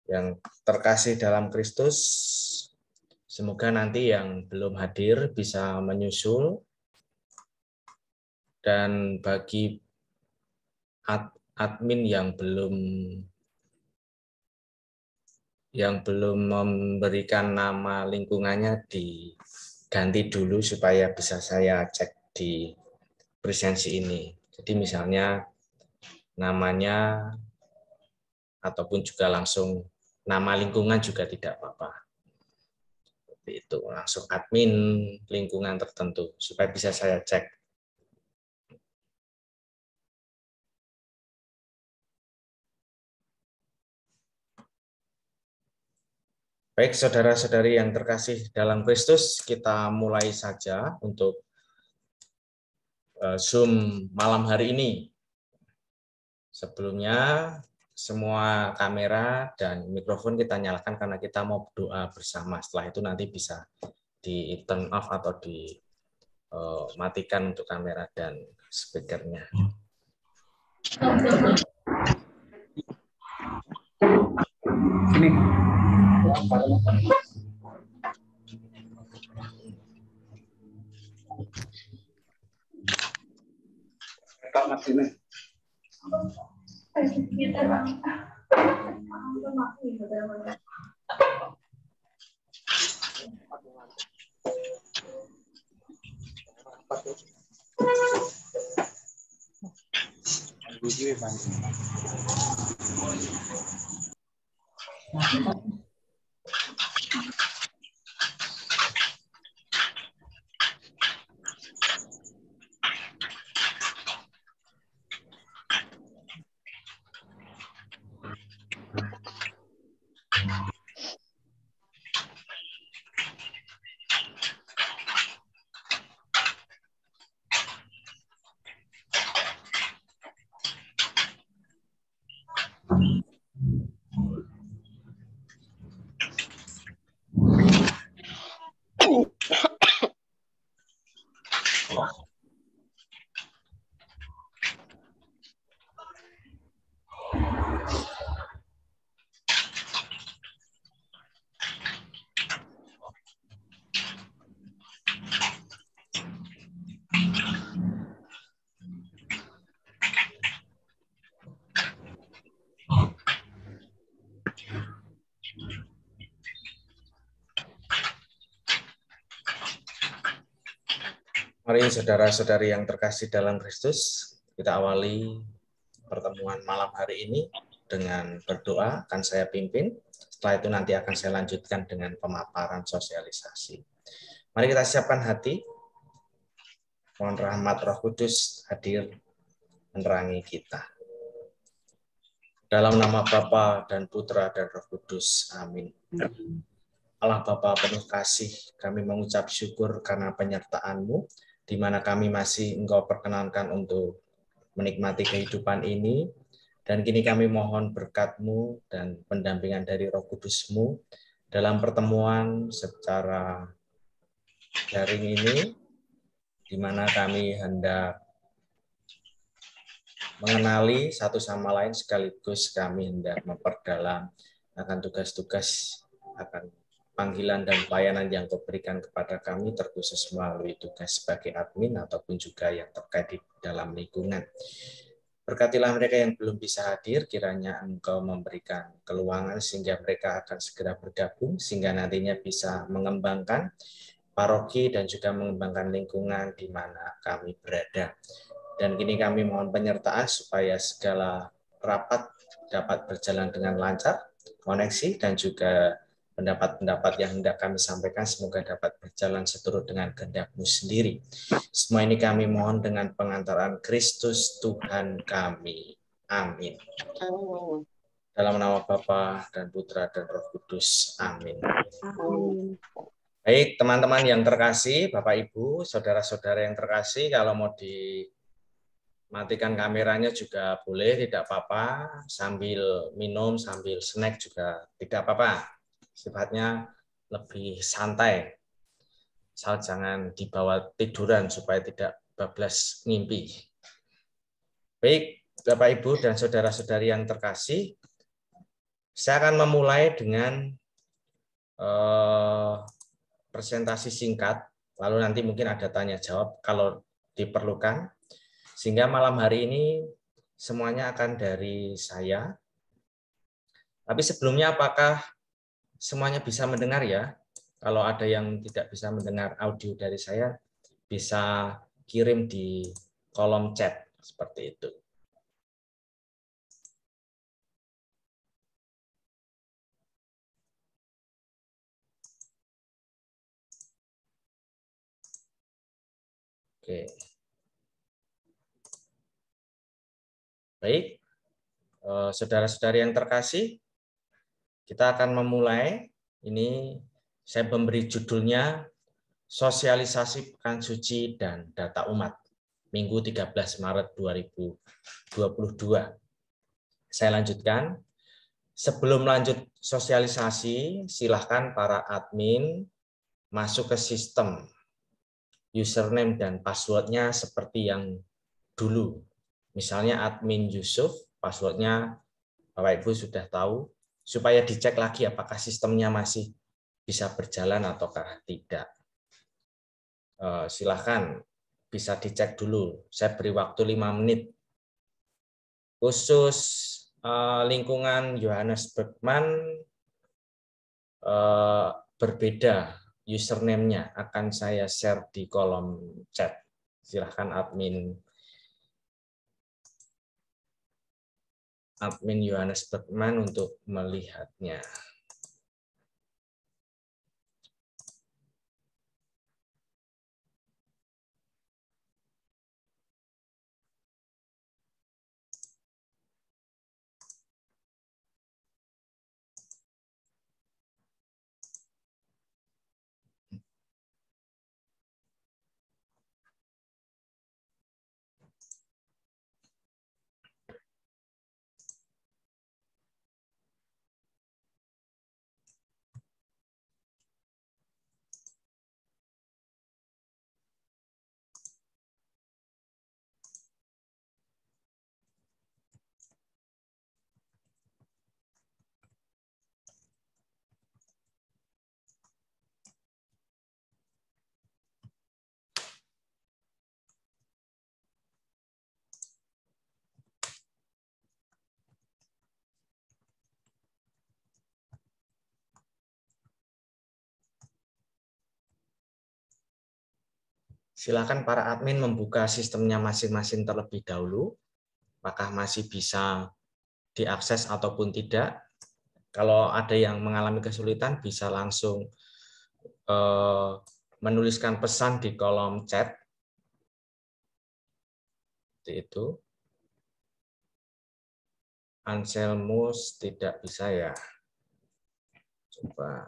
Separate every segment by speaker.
Speaker 1: Yang terkasih dalam Kristus, semoga nanti yang belum hadir bisa menyusul, dan bagi admin yang belum memberikan nama lingkungannya diganti dulu supaya bisa saya cek di presensi ini. Jadi misalnya namanya ataupun juga langsung nama lingkungan juga tidak apa-apa. Seperti itu, langsung admin lingkungan tertentu supaya bisa saya cek. Baik, saudara-saudari yang terkasih dalam Kristus, kita mulai saja untuk Zoom malam hari ini. Sebelumnya, semua kamera dan mikrofon kita nyalakan karena kita mau berdoa bersama. Setelah itu nanti bisa di turn off atau dimatikan untuk kamera dan speakernya.
Speaker 2: Ini.
Speaker 1: Mari saudara-saudari yang terkasih dalam Kristus, kita awali pertemuan malam hari ini dengan berdoa, akan saya pimpin. Setelah itu nanti akan saya lanjutkan dengan pemaparan sosialisasi. Mari kita siapkan hati, mohon rahmat Roh Kudus hadir menerangi kita. Dalam nama Bapa dan Putra dan Roh Kudus, amin. Allah Bapa penuh kasih, kami mengucap syukur karena penyertaan-Mu, di mana kami masih Engkau perkenankan untuk menikmati kehidupan ini, dan kini kami mohon berkat-Mu dan pendampingan dari Roh Kudus-Mu dalam pertemuan secara daring ini, di mana kami hendak mengenali satu sama lain sekaligus kami hendak memperdalam akan tugas-tugas, akan panggilan dan pelayanan yang Kau berikan kepada kami, terkhusus melalui tugas sebagai admin ataupun juga yang terkait di dalam lingkungan. Berkatilah mereka yang belum bisa hadir, kiranya Engkau memberikan keluangan sehingga mereka akan segera bergabung, sehingga nantinya bisa mengembangkan paroki dan juga mengembangkan lingkungan di mana kami berada. Dan kini kami mohon penyertaan supaya segala rapat dapat berjalan dengan lancar, koneksi dan juga pendapat-pendapat yang hendak kami sampaikan semoga dapat berjalan seturut dengan kehendak-Mu sendiri. Semua ini kami mohon dengan pengantaran Kristus Tuhan kami. Amin. Dalam nama Bapa dan Putra dan Roh Kudus. Amin. Baik, teman-teman yang terkasih, Bapak Ibu, saudara-saudara yang terkasih, kalau mau dimatikan kameranya juga boleh, tidak apa-apa. Sambil minum, sambil snack juga tidak apa-apa. Sifatnya lebih santai. Asal jangan dibawa tiduran supaya tidak bablas ngimpi. Baik, Bapak, Ibu, dan saudara-saudari yang terkasih, saya akan memulai dengan presentasi singkat, lalu nanti mungkin ada tanya jawab kalau diperlukan. Sehingga malam hari ini semuanya akan dari saya. Tapi sebelumnya apakah semuanya bisa mendengar ya? Kalau ada yang tidak bisa mendengar audio dari saya, bisa kirim di kolom chat seperti itu. Oke. Baik, saudara-saudari yang terkasih, kita akan memulai. Ini saya memberi judulnya Sosialisasi Pekan Suci dan Data Umat, Minggu 13 Maret 2022. Saya lanjutkan. Sebelum lanjut sosialisasi, silahkan para admin masuk ke sistem. Username dan password-nya seperti yang dulu. Misalnya admin Yusuf, password-nya Bapak Ibu sudah tahu, supaya dicek lagi apakah sistemnya masih bisa berjalan ataukah tidak. Silahkan bisa dicek dulu. Saya beri waktu 5 menit. Khusus lingkungan Johannes Bergman berbeda username-nya, akan saya share di kolom chat. Silahkan admin Johannes Bergman untuk melihatnya. Silakan para admin membuka sistemnya masing-masing terlebih dahulu. Apakah masih bisa diakses ataupun tidak. Kalau ada yang mengalami kesulitan, bisa langsung menuliskan pesan di kolom chat. Seperti itu. Anselmus tidak bisa ya. Coba.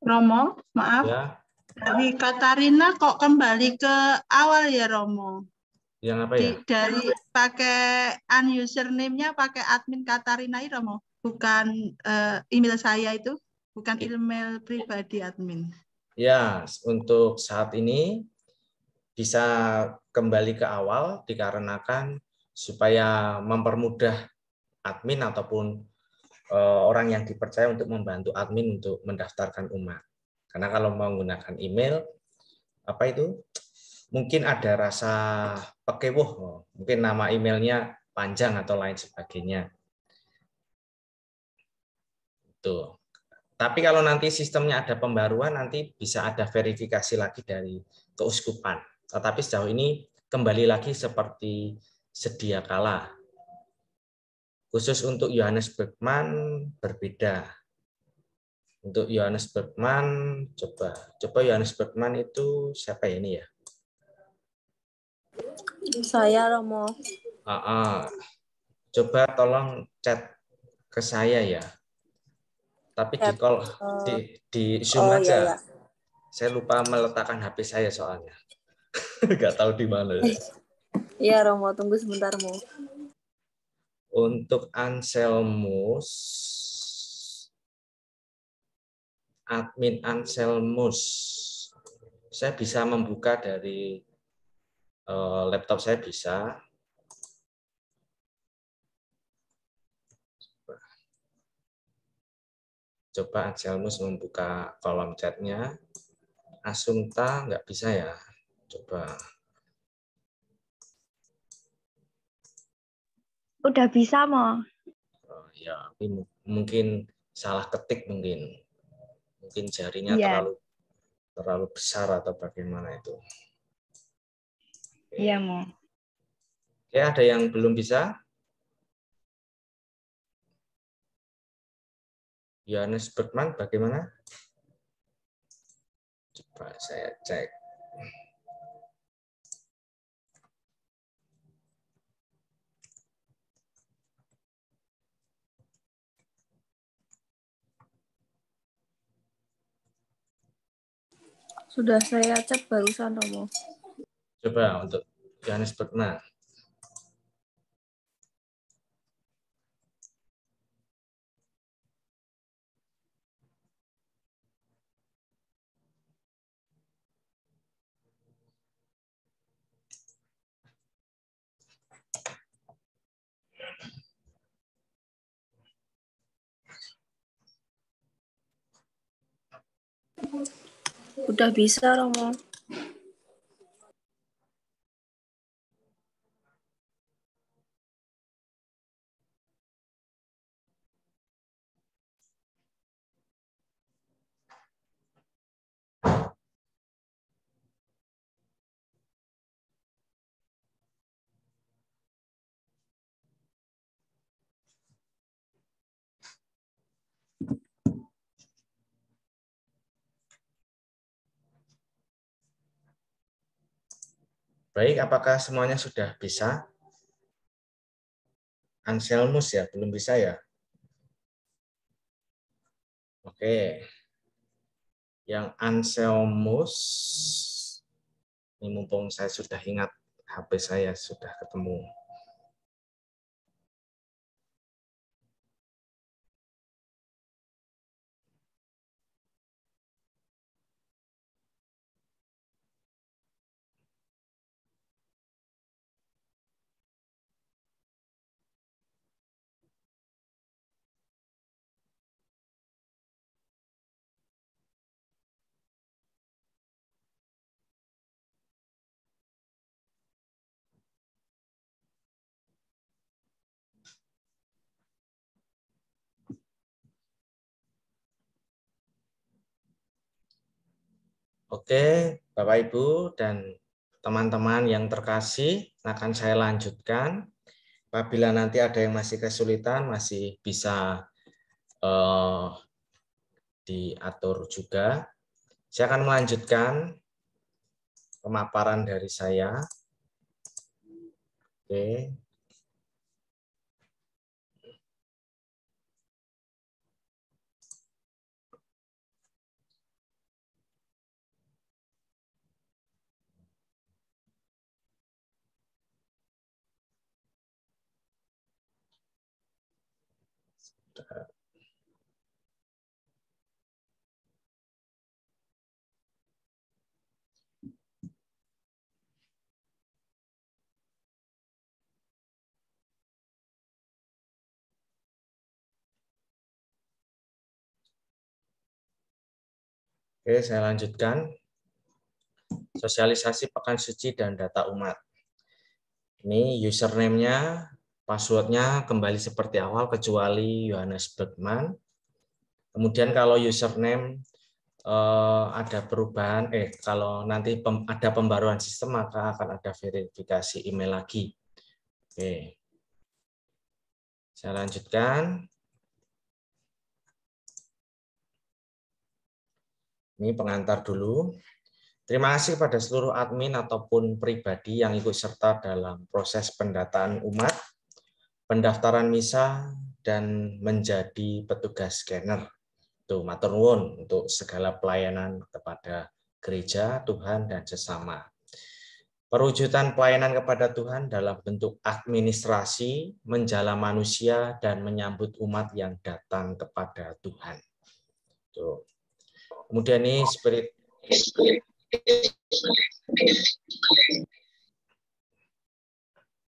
Speaker 3: Romo, maaf.
Speaker 1: Ya.
Speaker 3: Dari Katarina kok kembali ke awal ya, Romo?
Speaker 1: Yang apa ya?
Speaker 3: Dari pakai username-nya pakai admin Katarina itu, Romo. Bukan email saya itu, bukan email pribadi admin.
Speaker 1: Ya, untuk saat ini bisa kembali ke awal dikarenakan supaya mempermudah admin ataupun orang yang dipercaya untuk membantu admin untuk mendaftarkan umat. Karena kalau menggunakan email, apa itu? Mungkin ada rasa pekewuh, mungkin nama emailnya panjang atau lain sebagainya. Tuh. Tapi kalau nanti sistemnya ada pembaruan, nanti bisa ada verifikasi lagi dari keuskupan. Tetapi sejauh ini kembali lagi seperti sedia kala. Khusus untuk Johannes Bergman berbeda. Untuk Johannes Bergman, coba Johannes Bergman itu siapa ya ini ya?
Speaker 4: Saya, Romo.
Speaker 1: Coba tolong chat ke saya ya. Tapi di
Speaker 4: Chat,
Speaker 1: call di Zoom
Speaker 4: oh iya
Speaker 1: aja.
Speaker 4: ya.
Speaker 1: Saya lupa meletakkan HP saya soalnya. Nggak tahu di mana.
Speaker 4: Iya Romo, tunggu sebentar Mo.
Speaker 1: Untuk Anselmus, admin Anselmus, saya bisa membuka dari laptop saya bisa. Coba Anselmus membuka kolom chatnya. Asunta nggak bisa ya. Coba.
Speaker 5: Udah bisa, Mo.
Speaker 1: Ya, mungkin salah ketik mungkin. Mungkin jarinya
Speaker 5: Iya.
Speaker 1: terlalu besar atau bagaimana itu.
Speaker 5: Iya, Mo.
Speaker 1: Oke, ada yang belum bisa? Yohanes Bergman bagaimana? Coba saya cek.
Speaker 4: Sudah saya chat barusan Romo.
Speaker 1: Coba untuk Yohanes Bergman.
Speaker 4: Udah bisa Romo.
Speaker 1: Baik, apakah semuanya sudah bisa? Anselmus ya, belum bisa ya? Oke. Yang Anselmus, ini mumpung saya sudah ingat, HP saya sudah ketemu. Oke, Bapak Ibu dan teman-teman yang terkasih, akan saya lanjutkan. Apabila nanti ada yang masih kesulitan, masih bisa diatur juga. Saya akan melanjutkan pemaparan dari saya. Oke. Oke, saya lanjutkan. Sosialisasi Pekan Suci dan data umat. Ini username-nya, password-nya kembali seperti awal kecuali Yohanes Bergman. Kemudian kalau username ada perubahan, kalau nanti ada pembaruan sistem maka akan ada verifikasi email lagi. Oke. Saya lanjutkan. Ini pengantar dulu. Terima kasih pada seluruh admin ataupun pribadi yang ikut serta dalam proses pendataan umat. pendaftaran misa, dan menjadi petugas scanner. Tuh, matur nuwun untuk segala pelayanan kepada gereja, Tuhan, dan sesama. Perwujudan pelayanan kepada Tuhan dalam bentuk administrasi, menjala manusia, dan menyambut umat yang datang kepada Tuhan. Tuh. Kemudian ini spirit.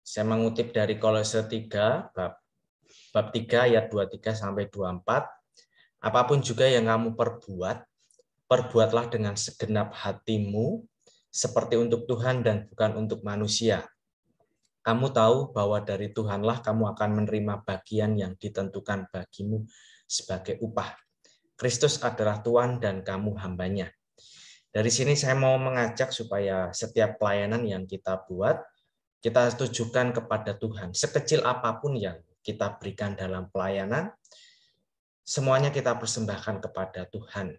Speaker 1: Saya mengutip dari Kolose 3, bab 3 ayat 23 sampai 24. Apapun juga yang kamu perbuat, perbuatlah dengan segenap hatimu, seperti untuk Tuhan dan bukan untuk manusia. Kamu tahu bahwa dari Tuhanlah kamu akan menerima bagian yang ditentukan bagimu sebagai upah. Kristus adalah Tuhan dan kamu hambanya. Dari sini saya mau mengajak supaya setiap pelayanan yang kita buat, kita tujukan kepada Tuhan. Sekecil apapun yang kita berikan dalam pelayanan, semuanya kita persembahkan kepada Tuhan.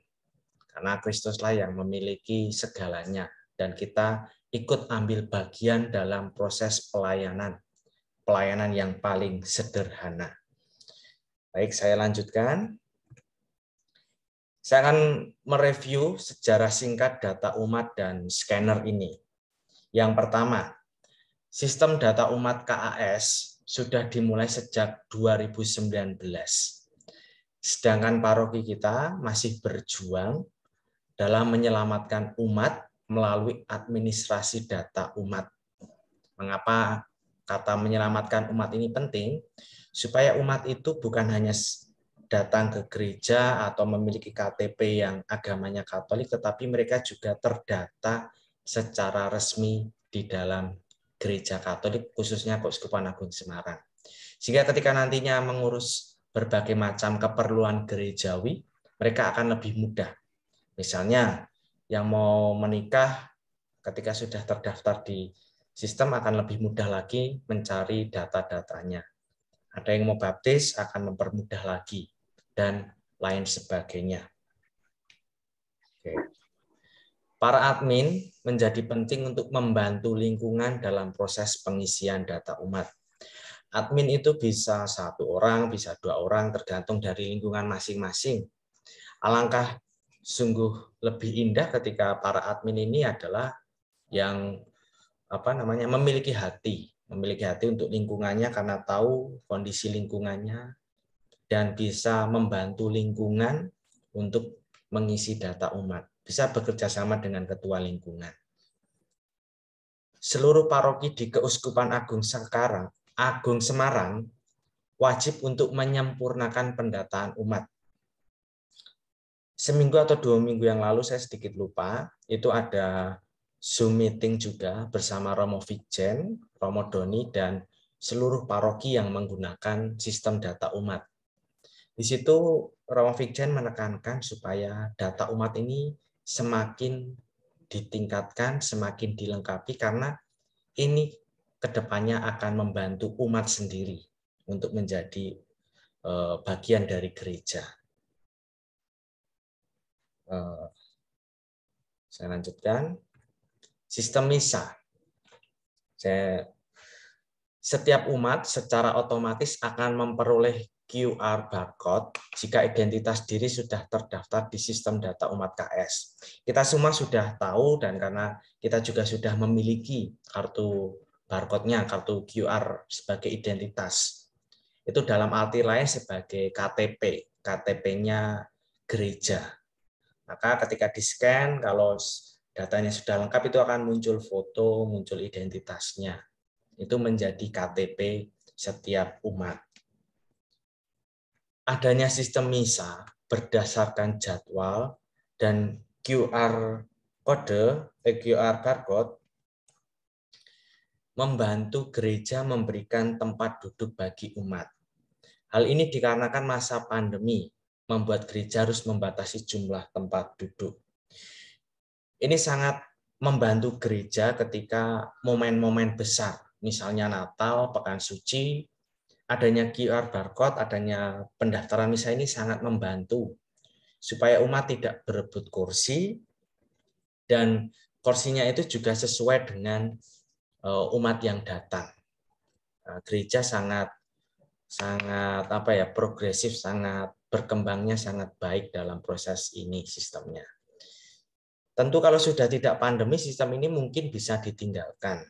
Speaker 1: Karena Kristuslah yang memiliki segalanya. Dan kita ikut ambil bagian dalam proses pelayanan. Pelayanan yang paling sederhana. Baik, saya lanjutkan. Saya akan mereview sejarah singkat data umat dan scanner ini. Yang pertama, sistem data umat KAS sudah dimulai sejak 2019. Sedangkan paroki kita masih berjuang dalam menyelamatkan umat melalui administrasi data umat. Mengapa kata menyelamatkan umat ini penting? Supaya umat itu bukan hanya datang ke gereja atau memiliki KTP yang agamanya Katolik, tetapi mereka juga terdata secara resmi di dalam gereja Katolik, khususnya Keuskupan Agung Semarang. Sehingga ketika nantinya mengurus berbagai macam keperluan gerejawi, mereka akan lebih mudah. Misalnya, yang mau menikah ketika sudah terdaftar di sistem akan lebih mudah lagi mencari data-datanya. Ada yang mau baptis akan mempermudah lagi, dan lain sebagainya. Oke. Para admin menjadi penting untuk membantu lingkungan dalam proses pengisian data umat. Admin itu bisa 1 orang, bisa 2 orang, tergantung dari lingkungan masing-masing. Alangkah sungguh lebih indah ketika para admin ini adalah yang memiliki hati untuk lingkungannya karena tahu kondisi lingkungannya dan bisa membantu lingkungan untuk mengisi data umat. Bisa bekerja sama dengan ketua lingkungan. Seluruh paroki di Keuskupan Agung Semarang wajib untuk menyempurnakan pendataan umat. Seminggu atau 2 minggu yang lalu saya sedikit lupa, itu ada Zoom meeting juga bersama Romo Vikjen, Romo Doni, dan seluruh paroki yang menggunakan sistem data umat. Di situ Romo Vikjen menekankan supaya data umat ini semakin ditingkatkan, semakin dilengkapi, karena ini kedepannya akan membantu umat sendiri untuk menjadi bagian dari gereja. Saya lanjutkan. Sistem misa. Setiap umat secara otomatis akan memperoleh QR barcode jika identitas diri sudah terdaftar di sistem data umat KS. Kita semua sudah tahu, dan karena kita juga sudah memiliki kartu barcode-nya, kartu QR sebagai identitas. Itu dalam arti lain sebagai KTP-nya gereja. Maka ketika di-scan, kalau datanya sudah lengkap, itu akan muncul foto, muncul identitasnya. Itu menjadi KTP setiap umat. Adanya sistem misa berdasarkan jadwal dan QR barcode membantu gereja memberikan tempat duduk bagi umat. Hal ini dikarenakan masa pandemi membuat gereja harus membatasi jumlah tempat duduk. Ini sangat membantu gereja ketika momen-momen besar, misalnya Natal, Pekan Suci, adanya QR barcode, adanya pendaftaran misa ini sangat membantu supaya umat tidak berebut kursi, dan kursinya itu juga sesuai dengan umat yang datang. Gereja sangat sangat progresif, sangat berkembangnya sangat baik dalam proses ini sistemnya. Tentu kalau sudah tidak pandemi, sistem ini mungkin bisa ditinggalkan.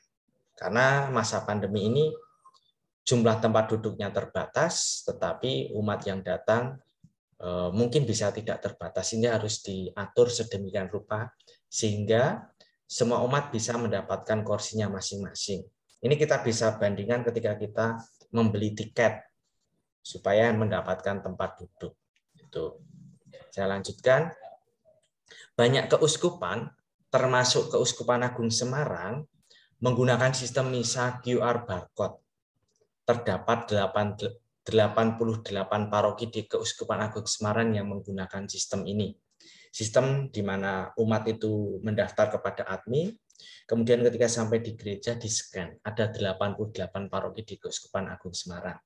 Speaker 1: Karena masa pandemi ini jumlah tempat duduknya terbatas, tetapi umat yang datang mungkin bisa tidak terbatas, sehingga harus diatur sedemikian rupa sehingga semua umat bisa mendapatkan kursinya masing-masing. Ini kita bisa bandingkan ketika kita membeli tiket supaya mendapatkan tempat duduk. Itu. Saya lanjutkan. Banyak keuskupan, termasuk Keuskupan Agung Semarang, menggunakan sistem misa QR barcode. Terdapat 88 paroki di Keuskupan Agung Semarang yang menggunakan sistem ini. Sistem di mana umat itu mendaftar kepada admin, kemudian ketika sampai di gereja di-scan. Ada 88 paroki di Keuskupan Agung Semarang.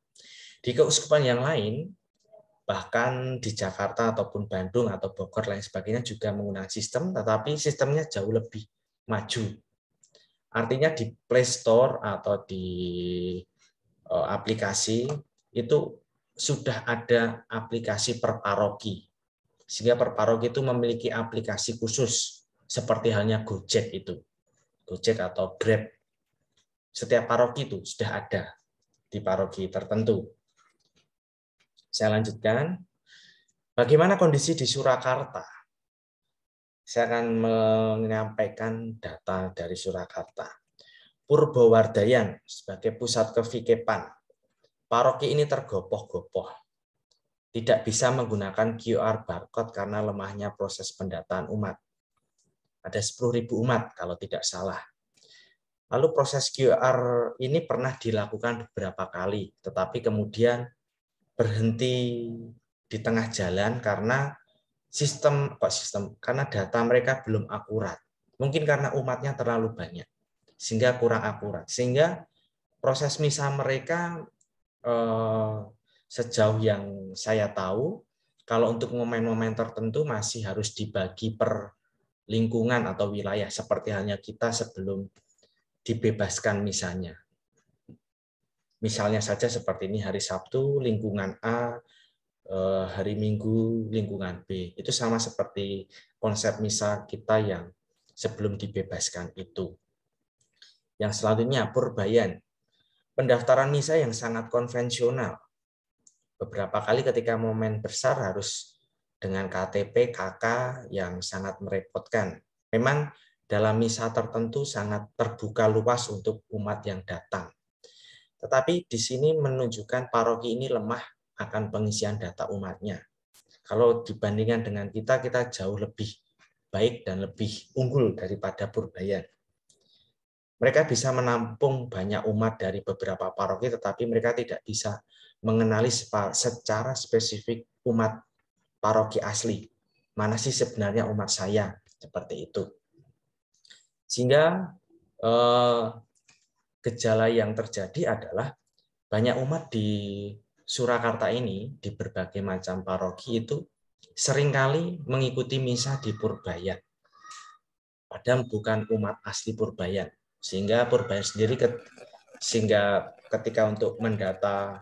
Speaker 1: Di keuskupan yang lain, bahkan di Jakarta ataupun Bandung atau Bogor lain sebagainya juga menggunakan sistem, tetapi sistemnya jauh lebih maju. Artinya di Play Store atau di aplikasi itu sudah ada aplikasi per paroki. Sehingga per paroki itu memiliki aplikasi khusus seperti halnya Gojek itu. Gojek atau Grab. Setiap paroki itu sudah ada di paroki tertentu. Saya lanjutkan. Bagaimana kondisi di Surakarta? Saya akan menyampaikan data dari Surakarta. Purbowardayan sebagai pusat kevikepan. Paroki ini tergopoh-gopoh. Tidak bisa menggunakan QR barcode karena lemahnya proses pendataan umat. Ada 10.000 umat kalau tidak salah. Lalu proses QR ini pernah dilakukan beberapa kali, tetapi kemudian berhenti di tengah jalan karena karena data mereka belum akurat. Mungkin karena umatnya terlalu banyak, sehingga kurang akurat. Sehingga proses misa mereka sejauh yang saya tahu, kalau untuk momen-momen tertentu masih harus dibagi per lingkungan atau wilayah, seperti halnya kita sebelum dibebaskan misalnya. Misalnya saja seperti ini, hari Sabtu lingkungan A, hari Minggu lingkungan B. Itu sama seperti konsep misa kita yang sebelum dibebaskan itu. Yang selanjutnya, Purbayan. Pendaftaran misa yang sangat konvensional. Beberapa kali ketika momen besar harus dengan KTP, KK yang sangat merepotkan. Memang dalam misa tertentu sangat terbuka luas untuk umat yang datang. Tetapi di sini menunjukkan paroki ini lemah akan pengisian data umatnya. Kalau dibandingkan dengan kita jauh lebih baik dan lebih unggul daripada Purbayan. Mereka bisa menampung banyak umat dari beberapa paroki, tetapi mereka tidak bisa mengenali secara spesifik umat paroki asli. Mana sih sebenarnya umat saya? Seperti itu. Sehingga gejala yang terjadi adalah banyak umat di Surakarta ini, di berbagai macam paroki itu seringkali mengikuti misa di Purbayan. Padahal bukan umat asli Purbayan. Sehingga Purbayan sendiri ketika untuk mendata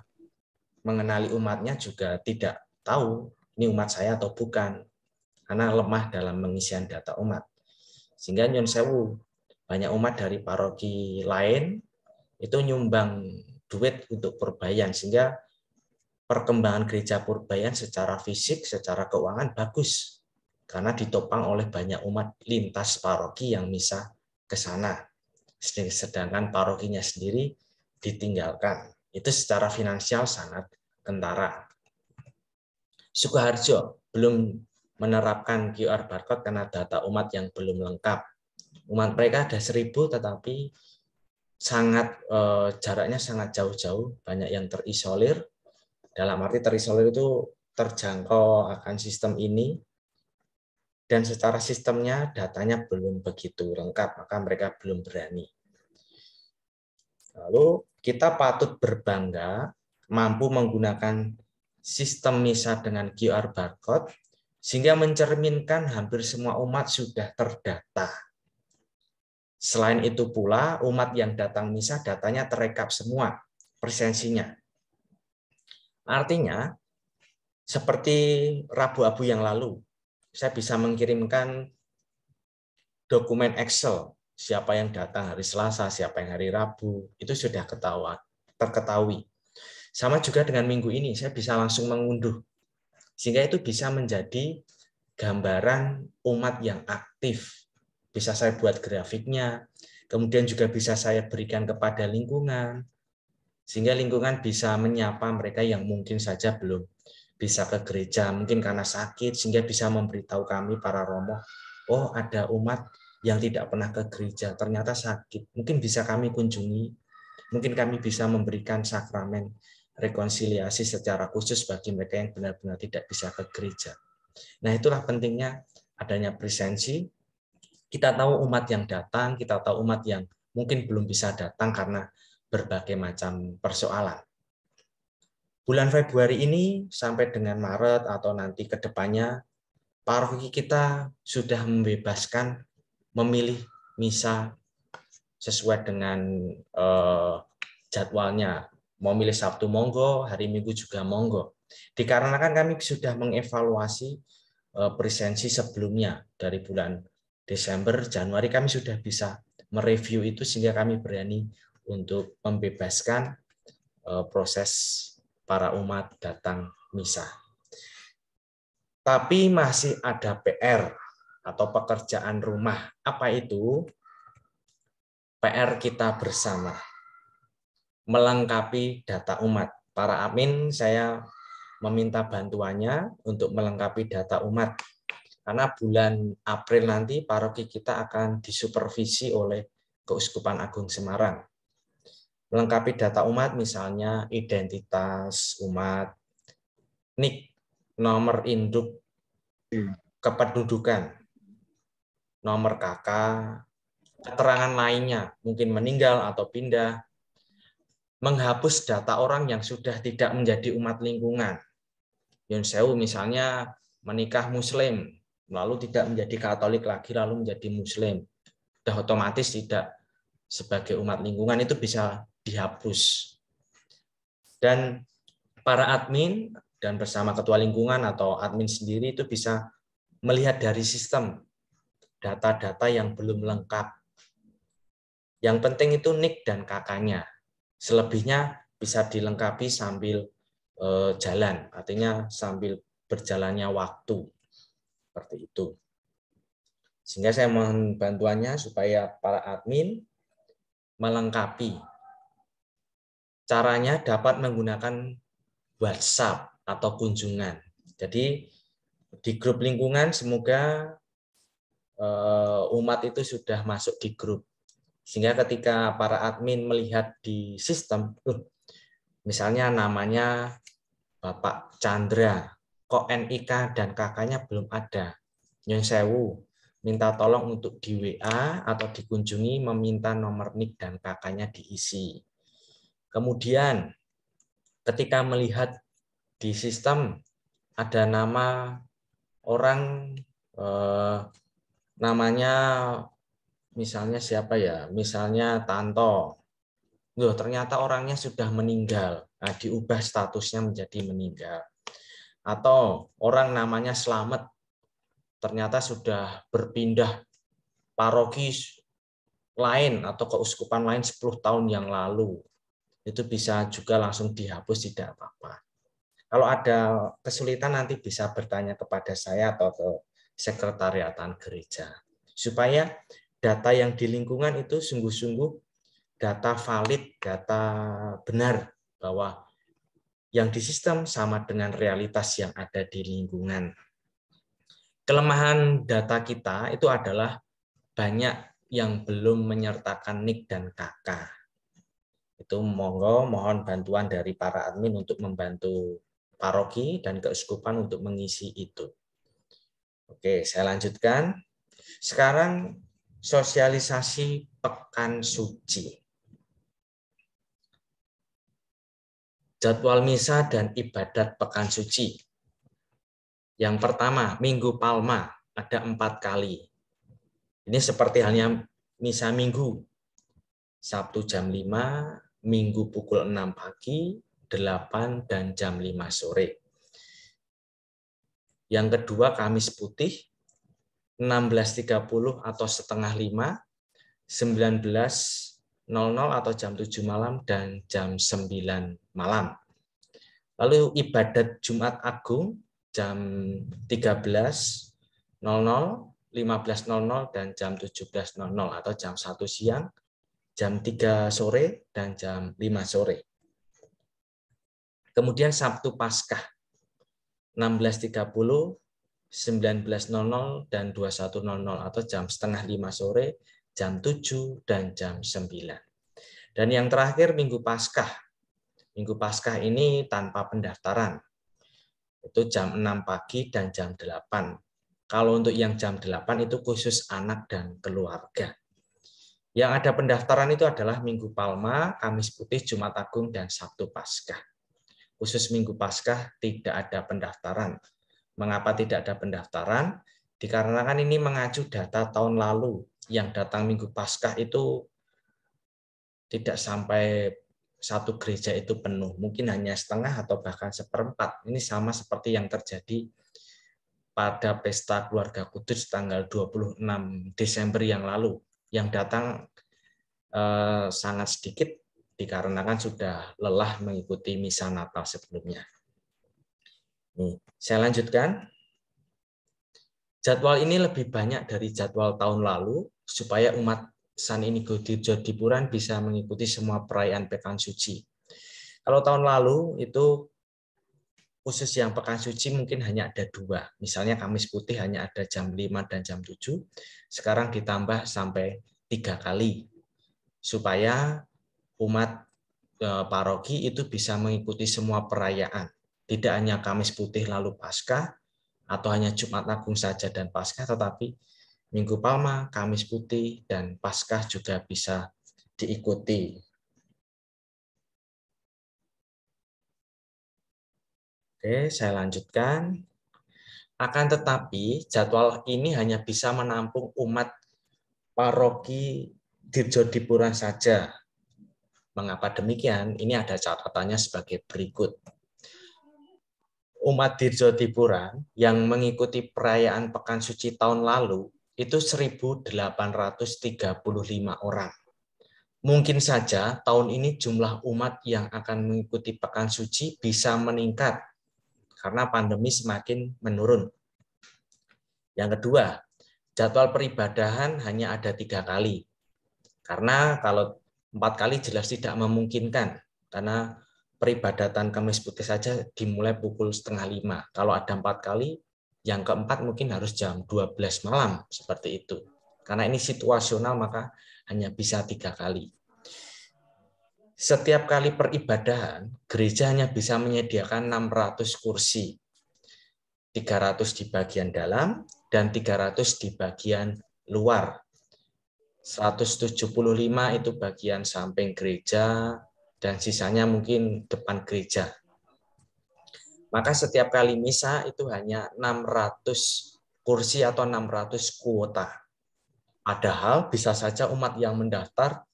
Speaker 1: mengenali umatnya juga tidak tahu ini umat saya atau bukan, karena lemah dalam pengisian data umat. Sehingga nyun sewu, banyak umat dari paroki lain itu nyumbang duit untuk Purbayan, sehingga perkembangan gereja Purbayan secara fisik, secara keuangan bagus, karena ditopang oleh banyak umat lintas paroki yang misa ke sana. Sedangkan parokinya sendiri ditinggalkan. Itu secara finansial sangat kentara. Sukoharjo belum menerapkan QR barcode karena data umat yang belum lengkap. Umat mereka ada 1.000, tetapi jaraknya sangat jauh-jauh, banyak yang terisolir. Dalam arti terisolir itu terjangkau akan sistem ini, dan secara sistemnya datanya belum begitu lengkap, maka mereka belum berani. Lalu kita patut berbangga mampu menggunakan sistem misa dengan QR barcode, sehingga mencerminkan hampir semua umat sudah terdata. Selain itu pula, umat yang datang misa datanya terekap semua presensinya. Artinya, seperti Rabu-Abu yang lalu, saya bisa mengirimkan dokumen Excel, siapa yang datang hari Selasa, siapa yang hari Rabu, itu sudah terketahui. Sama juga dengan minggu ini, saya bisa langsung mengunduh. Sehingga itu bisa menjadi gambaran umat yang aktif. Bisa saya buat grafiknya, kemudian juga bisa saya berikan kepada lingkungan, sehingga lingkungan bisa menyapa mereka yang mungkin saja belum bisa ke gereja, mungkin karena sakit, sehingga bisa memberitahu kami para romo, oh ada umat yang tidak pernah ke gereja, ternyata sakit, mungkin bisa kami kunjungi, mungkin kami bisa memberikan sakramen rekonsiliasi secara khusus bagi mereka yang benar-benar tidak bisa ke gereja. Nah, itulah pentingnya adanya presensi. Kita tahu umat yang datang, kita tahu umat yang mungkin belum bisa datang karena berbagai macam persoalan. Bulan Februari ini sampai dengan Maret atau nanti ke depannya, paroki kita sudah membebaskan memilih misa sesuai dengan jadwalnya. Mau milih Sabtu monggo, hari Minggu juga monggo. Dikarenakan kami sudah mengevaluasi presensi sebelumnya dari bulan Desember, Januari kami sudah bisa mereview itu sehingga kami berani untuk membebaskan proses para umat datang misa. Tapi masih ada PR atau pekerjaan rumah. Apa itu? PR kita bersama. Melengkapi data umat. Para admin saya meminta bantuannya untuk melengkapi data umat. Karena bulan April nanti paroki kita akan disupervisi oleh Keuskupan Agung Semarang. Melengkapi data umat misalnya identitas umat, NIK, nomor induk kependudukan, nomor KK, keterangan lainnya, mungkin meninggal atau pindah, menghapus data orang yang sudah tidak menjadi umat lingkungan. Yun sewu misalnya menikah Muslim, lalu tidak menjadi Katolik lagi, lalu menjadi Muslim. Sudah otomatis tidak sebagai umat lingkungan, itu bisa dihapus. Dan para admin dan bersama ketua lingkungan atau admin sendiri itu bisa melihat dari sistem data-data yang belum lengkap. Yang penting itu NIK dan KK-nya. Selebihnya bisa dilengkapi sambil jalan, artinya sambil berjalannya waktu. Seperti itu. Sehingga saya mohon bantuannya supaya para admin melengkapi. Caranya dapat menggunakan WhatsApp atau kunjungan. Jadi di grup lingkungan semoga umat itu sudah masuk di grup. Sehingga ketika para admin melihat di sistem, misalnya namanya Bapak Chandra, kok NIK dan KK-nya belum ada. Nyun sewu, minta tolong untuk di WA atau dikunjungi meminta nomor NIK dan KK-nya diisi. Kemudian ketika melihat di sistem ada nama orang namanya misalnya siapa ya? Misalnya Tanto. Loh, ternyata orangnya sudah meninggal. Nah, diubah statusnya menjadi meninggal. Atau orang namanya Slamet. Ternyata sudah berpindah paroki lain atau keuskupan lain 10 tahun yang lalu. Itu bisa juga langsung dihapus, tidak apa-apa. Kalau ada kesulitan nanti bisa bertanya kepada saya atau ke sekretariatan gereja. Supaya data yang di lingkungan itu sungguh-sungguh data valid, data benar bahwa yang di sistem sama dengan realitas yang ada di lingkungan. Kelemahan data kita itu adalah banyak yang belum menyertakan NIK dan KK. Itu monggo mohon bantuan dari para admin untuk membantu paroki dan keuskupan untuk mengisi itu. Oke, saya lanjutkan. Sekarang sosialisasi Pekan Suci. Jadwal misa dan ibadat Pekan Suci. Yang pertama, Minggu Palma, ada 4 kali. Ini seperti halnya misa Minggu. Sabtu jam 5, Minggu pukul 6 pagi, 8 dan jam 5 sore. Yang kedua Kamis Putih 16.30 atau setengah 5, 19.00 atau jam 7 malam, dan jam 9 malam. Lalu ibadat Jumat Agung jam 13.00, 15.00, dan jam 17.00 atau jam 1 siang, jam 3 sore, dan jam 5 sore. Kemudian Sabtu Paskah 16.30, 19.00, dan 21.00 atau jam setengah 5 sore, jam 7, dan jam 9. Dan yang terakhir Minggu Paskah. Minggu Paskah ini tanpa pendaftaran. Itu jam 6 pagi dan jam 8. Kalau untuk yang jam 8 itu khusus anak dan keluarga. Yang ada pendaftaran itu adalah Minggu Palma, Kamis Putih, Jumat Agung, dan Sabtu Paskah. Khusus Minggu Paskah tidak ada pendaftaran. Mengapa tidak ada pendaftaran? Dikarenakan ini mengacu data tahun lalu. Yang datang Minggu Paskah itu tidak sampai satu gereja itu penuh. Mungkin hanya setengah atau bahkan seperempat. Ini sama seperti yang terjadi pada Pesta Keluarga Kudus tanggal 26 Desember yang lalu. Yang datang sangat sedikit dikarenakan sudah lelah mengikuti misa Natal sebelumnya. Nih, saya lanjutkan. Jadwal ini lebih banyak dari jadwal tahun lalu supaya umat San Inigo Dirjodipuran bisa mengikuti semua perayaan Pekan Suci. Kalau tahun lalu itu khusus yang Pekan Suci mungkin hanya ada 2. Misalnya Kamis Putih hanya ada jam 5 dan jam 7. Sekarang ditambah sampai 3 kali supaya umat paroki itu bisa mengikuti semua perayaan. Tidak hanya Kamis Putih lalu Paskah, atau hanya Jumat Agung saja dan Paskah, tetapi Minggu Palma, Kamis Putih, dan Paskah juga bisa diikuti. Oke, saya lanjutkan. Akan tetapi, jadwal ini hanya bisa menampung umat paroki Dirjodipuran saja. Mengapa demikian? Ini ada catatannya sebagai berikut. Umat Dirjodipuran yang mengikuti perayaan Pekan Suci tahun lalu itu 1.835 orang. Mungkin saja tahun ini jumlah umat yang akan mengikuti Pekan Suci bisa meningkat karena pandemi semakin menurun. Yang kedua, jadwal peribadahan hanya ada 3 kali. Karena kalau 4 kali jelas tidak memungkinkan, karena peribadatan Kamis Putih saja dimulai pukul 4:30. Kalau ada 4 kali, yang keempat mungkin harus jam 12 malam, seperti itu. Karena ini situasional, maka hanya bisa 3 kali. Setiap kali peribadahan, gereja hanya bisa menyediakan 600 kursi. 300 di bagian dalam dan 300 di bagian luar. 175 itu bagian samping gereja, dan sisanya mungkin depan gereja. Maka setiap kali misa itu hanya 600 kursi atau 600 kuota. Padahal bisa saja umat yang mendaftar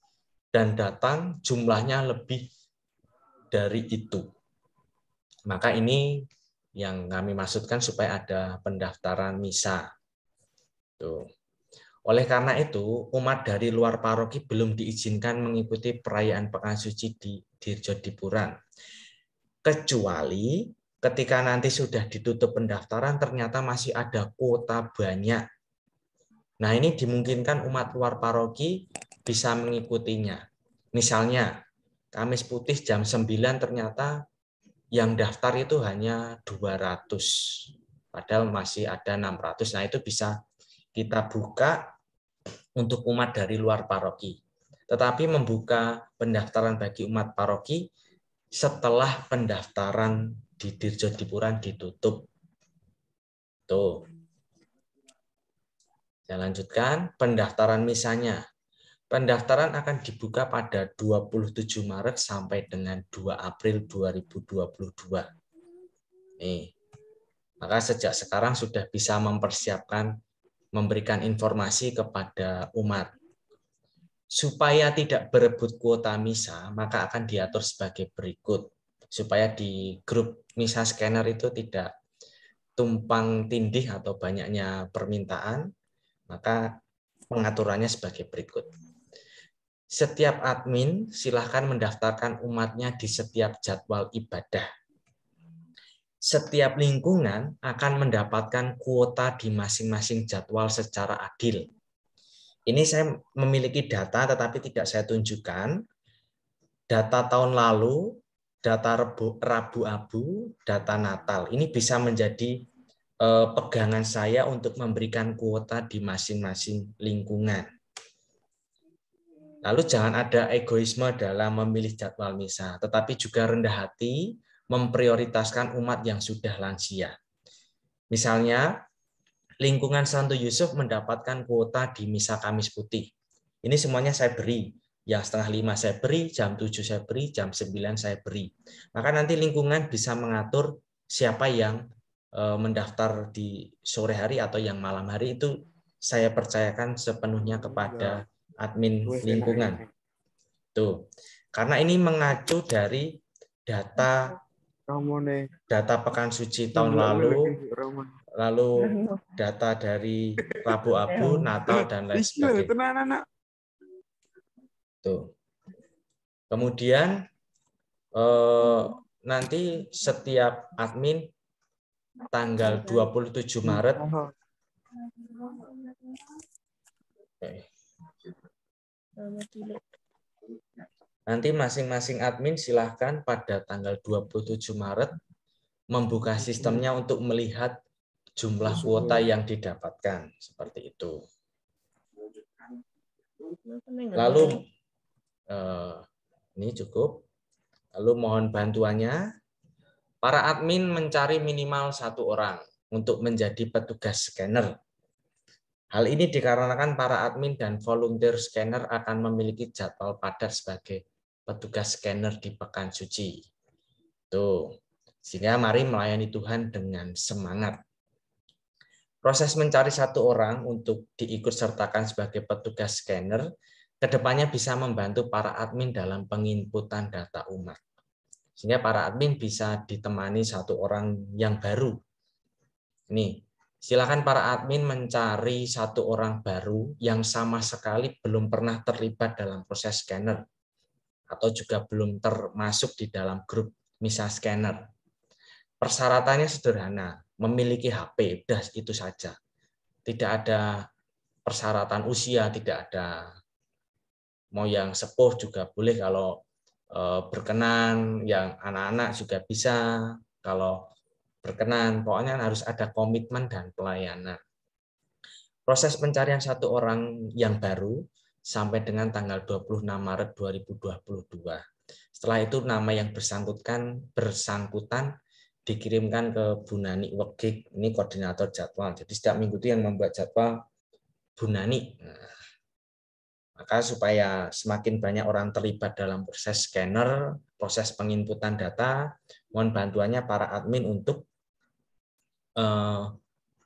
Speaker 1: dan datang jumlahnya lebih dari itu. Maka ini yang kami maksudkan supaya ada pendaftaran misa. Tuh. Oleh karena itu, umat dari luar paroki belum diizinkan mengikuti perayaan Pekan Suci di Dirjodipuran. Kecuali ketika nanti sudah ditutup pendaftaran, ternyata masih ada kuota banyak. Nah, ini dimungkinkan umat luar paroki bisa mengikutinya. Misalnya, Kamis Putih jam 9 ternyata yang daftar itu hanya 200. Padahal masih ada 600. Nah, itu bisa kita buka untuk umat dari luar paroki. Tetapi membuka pendaftaran bagi umat paroki setelah pendaftaran di Dirjodipuran ditutup. Tuh. Saya lanjutkan pendaftaran misanya. Pendaftaran akan dibuka pada 27 Maret sampai dengan 2 April 2022. Nih. Maka sejak sekarang sudah bisa mempersiapkan, memberikan informasi kepada umat. Supaya tidak berebut kuota misa, maka akan diatur sebagai berikut. supaya di grup Misa Scanner itu tidak tumpang tindih atau banyaknya permintaan, maka pengaturannya sebagai berikut. Setiap admin silahkan mendaftarkan umatnya di setiap jadwal ibadah. Setiap lingkungan akan mendapatkan kuota di masing-masing jadwal secara adil. Ini saya memiliki data tetapi tidak saya tunjukkan. Data tahun lalu, data Rabu Abu, data Natal. Ini bisa menjadi pegangan saya untuk memberikan kuota di masing-masing lingkungan. Lalu jangan ada egoisme dalam memilih jadwal misa, tetapi juga rendah hati memprioritaskan umat yang sudah lansia. Misalnya, lingkungan Santo Yusuf mendapatkan kuota di misa Kamis Putih. Ini semuanya saya beri. Yang 4:30 saya beri, jam 7 saya beri, jam 9 saya beri. Maka nanti lingkungan bisa mengatur siapa yang mendaftar di sore hari atau yang malam hari, itu saya percayakan sepenuhnya kepada admin lingkungan. Tuh. Karena ini mengacu dari data pekan suci tahun lalu data dari Rabu Abu, Natal, dan lain sebagainya. Tuh. Kemudian nanti setiap admin tanggal 27 Maret nanti masing-masing admin silahkan pada tanggal 27 Maret membuka sistemnya untuk melihat jumlah kuota yang didapatkan. Seperti itu. Lalu, ini cukup. Lalu mohon bantuannya, para admin mencari minimal 1 orang untuk menjadi petugas scanner. Hal ini dikarenakan para admin dan volunteer scanner akan memiliki jadwal padat sebagai petugas scanner di pekan suci. Tuh. Sehingga mari melayani Tuhan dengan semangat. Proses mencari 1 orang untuk diikutsertakan sebagai petugas scanner kedepannya bisa membantu para admin dalam penginputan data umat. Sehingga para admin bisa ditemani 1 orang yang baru. Nih, silakan para admin mencari 1 orang baru yang sama sekali belum pernah terlibat dalam proses scanner atau juga belum termasuk di dalam grup Misa Scanner. Persyaratannya sederhana, memiliki HP, udah itu saja. Tidak ada persyaratan usia, tidak ada mau yang sepuh juga boleh, kalau berkenan, yang anak-anak juga bisa kalau berkenan. Pokoknya harus ada komitmen dan pelayanan. Proses pencarian 1 orang yang baru sampai dengan tanggal 26 Maret 2022. Setelah itu nama yang bersangkutan dikirimkan ke Bu Nani Wegik, ini koordinator jadwal. Jadi setiap minggu itu yang membuat jadwal Bu Nani. Nah, maka supaya semakin banyak orang terlibat dalam proses scanner, proses penginputan data, mohon bantuannya para admin untuk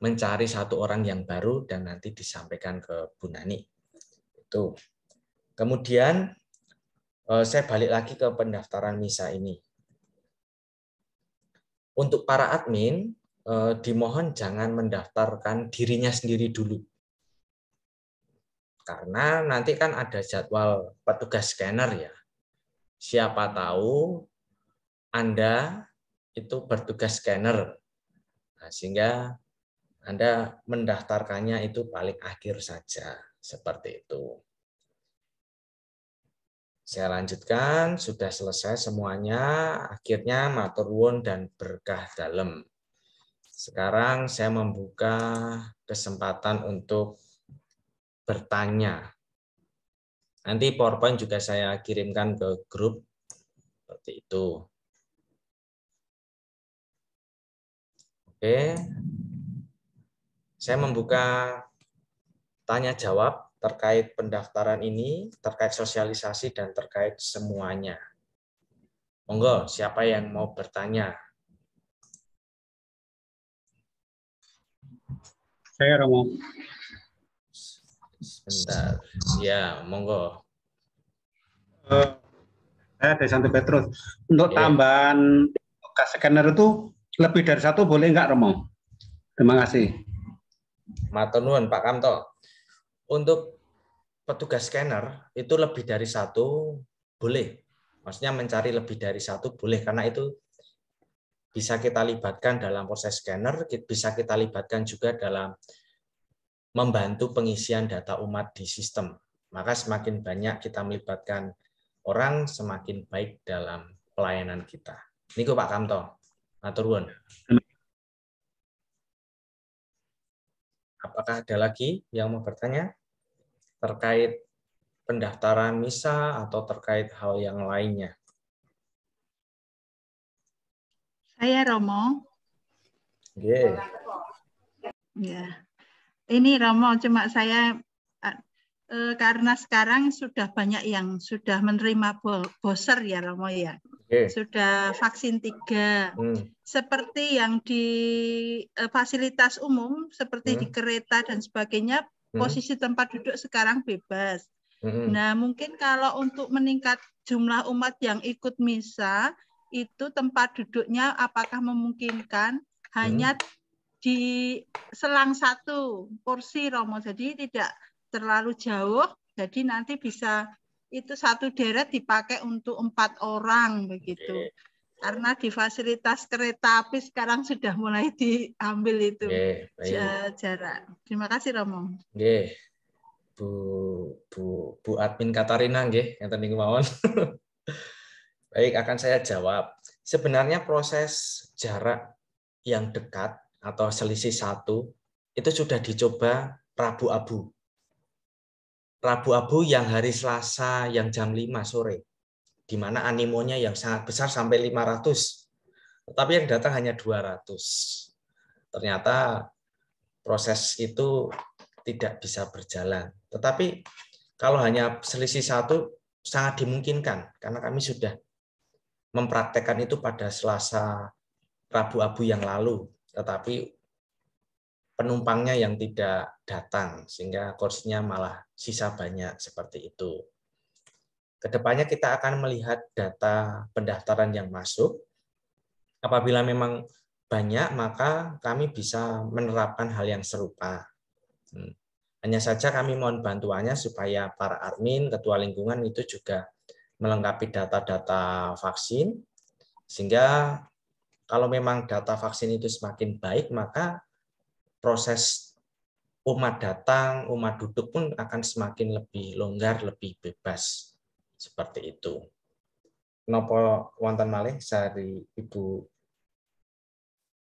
Speaker 1: mencari 1 orang yang baru dan nanti disampaikan ke Bu Nani. Itu. Kemudian saya balik lagi ke pendaftaran misa ini. Untuk para admin, dimohon jangan mendaftarkan dirinya sendiri dulu. Karena nanti kan ada jadwal petugas scanner ya. Siapa tahu Anda itu bertugas scanner. Nah, sehingga Anda mendaftarkannya itu paling akhir saja. Seperti itu. Saya lanjutkan, sudah selesai semuanya. Akhirnya matur nuwun dan berkah dalem. Sekarang saya membuka kesempatan untuk bertanya. Nanti PowerPoint juga saya kirimkan ke grup seperti itu. Oke. Saya membuka tanya jawab terkait pendaftaran ini, terkait sosialisasi dan terkait semuanya. Monggo, siapa yang mau bertanya?
Speaker 2: Saya Romo.
Speaker 1: Sebentar. Ya, monggo.
Speaker 2: Saya dari Santo Petrus. Untuk
Speaker 1: Oke.
Speaker 2: tambahan tugas scanner itu lebih dari satu boleh nggak, Romo? Terima kasih.
Speaker 1: Matur nuwun Pak Kamto. Untuk petugas scanner itu lebih dari satu boleh. Maksudnya mencari lebih dari satu boleh, karena itu bisa kita libatkan dalam proses scanner, bisa kita libatkan juga dalam membantu pengisian data umat di sistem. Maka semakin banyak kita melibatkan orang, semakin baik dalam pelayanan kita. Niku Pak Kamto. Matur nuwun. Apakah ada lagi yang mau bertanya terkait pendaftaran misa atau terkait hal yang lainnya?
Speaker 3: Saya Romo.
Speaker 1: Yeah.
Speaker 3: Ya. Ini Romo, cuma saya karena sekarang sudah banyak yang sudah menerima booster ya Romo ya.
Speaker 1: Okay.
Speaker 3: Sudah vaksin 3. Seperti yang di fasilitas umum, seperti di kereta dan sebagainya, posisi tempat duduk sekarang bebas. Nah, mungkin kalau untuk meningkat jumlah umat yang ikut misa, itu tempat duduknya apakah memungkinkan hanya di selang satu kursi Romo, jadi tidak terlalu jauh, jadi nanti bisa itu satu deret dipakai untuk 4 orang begitu. Karena di fasilitas kereta api sekarang sudah mulai diambil itu jarak. Terima kasih Romo.
Speaker 1: Bu Admin Katarina nggih, ngeten niku mawon. Baik, akan saya jawab. Sebenarnya proses jarak yang dekat atau selisih 1 itu sudah dicoba Rabu Abu. Rabu Abu yang hari Selasa yang jam 5 sore. Di mana animonya yang sangat besar sampai 500. Tetapi yang datang hanya 200. Ternyata proses itu tidak bisa berjalan. Tetapi kalau hanya selisih 1 sangat dimungkinkan karena kami sudah mempraktekkan itu pada Selasa Rabu Abu yang lalu, tetapi penumpangnya yang tidak datang sehingga kursinya malah sisa banyak seperti itu. Kedepannya kita akan melihat data pendaftaran yang masuk. Apabila memang banyak, maka kami bisa menerapkan hal yang serupa. Hanya saja kami mohon bantuannya supaya para admin, ketua lingkungan itu juga melengkapi data-data vaksin, sehingga kalau memang data vaksin itu semakin baik, maka proses umat datang, umat duduk pun akan semakin lebih longgar, lebih bebas. Seperti itu. Napa wonten malih dari Ibu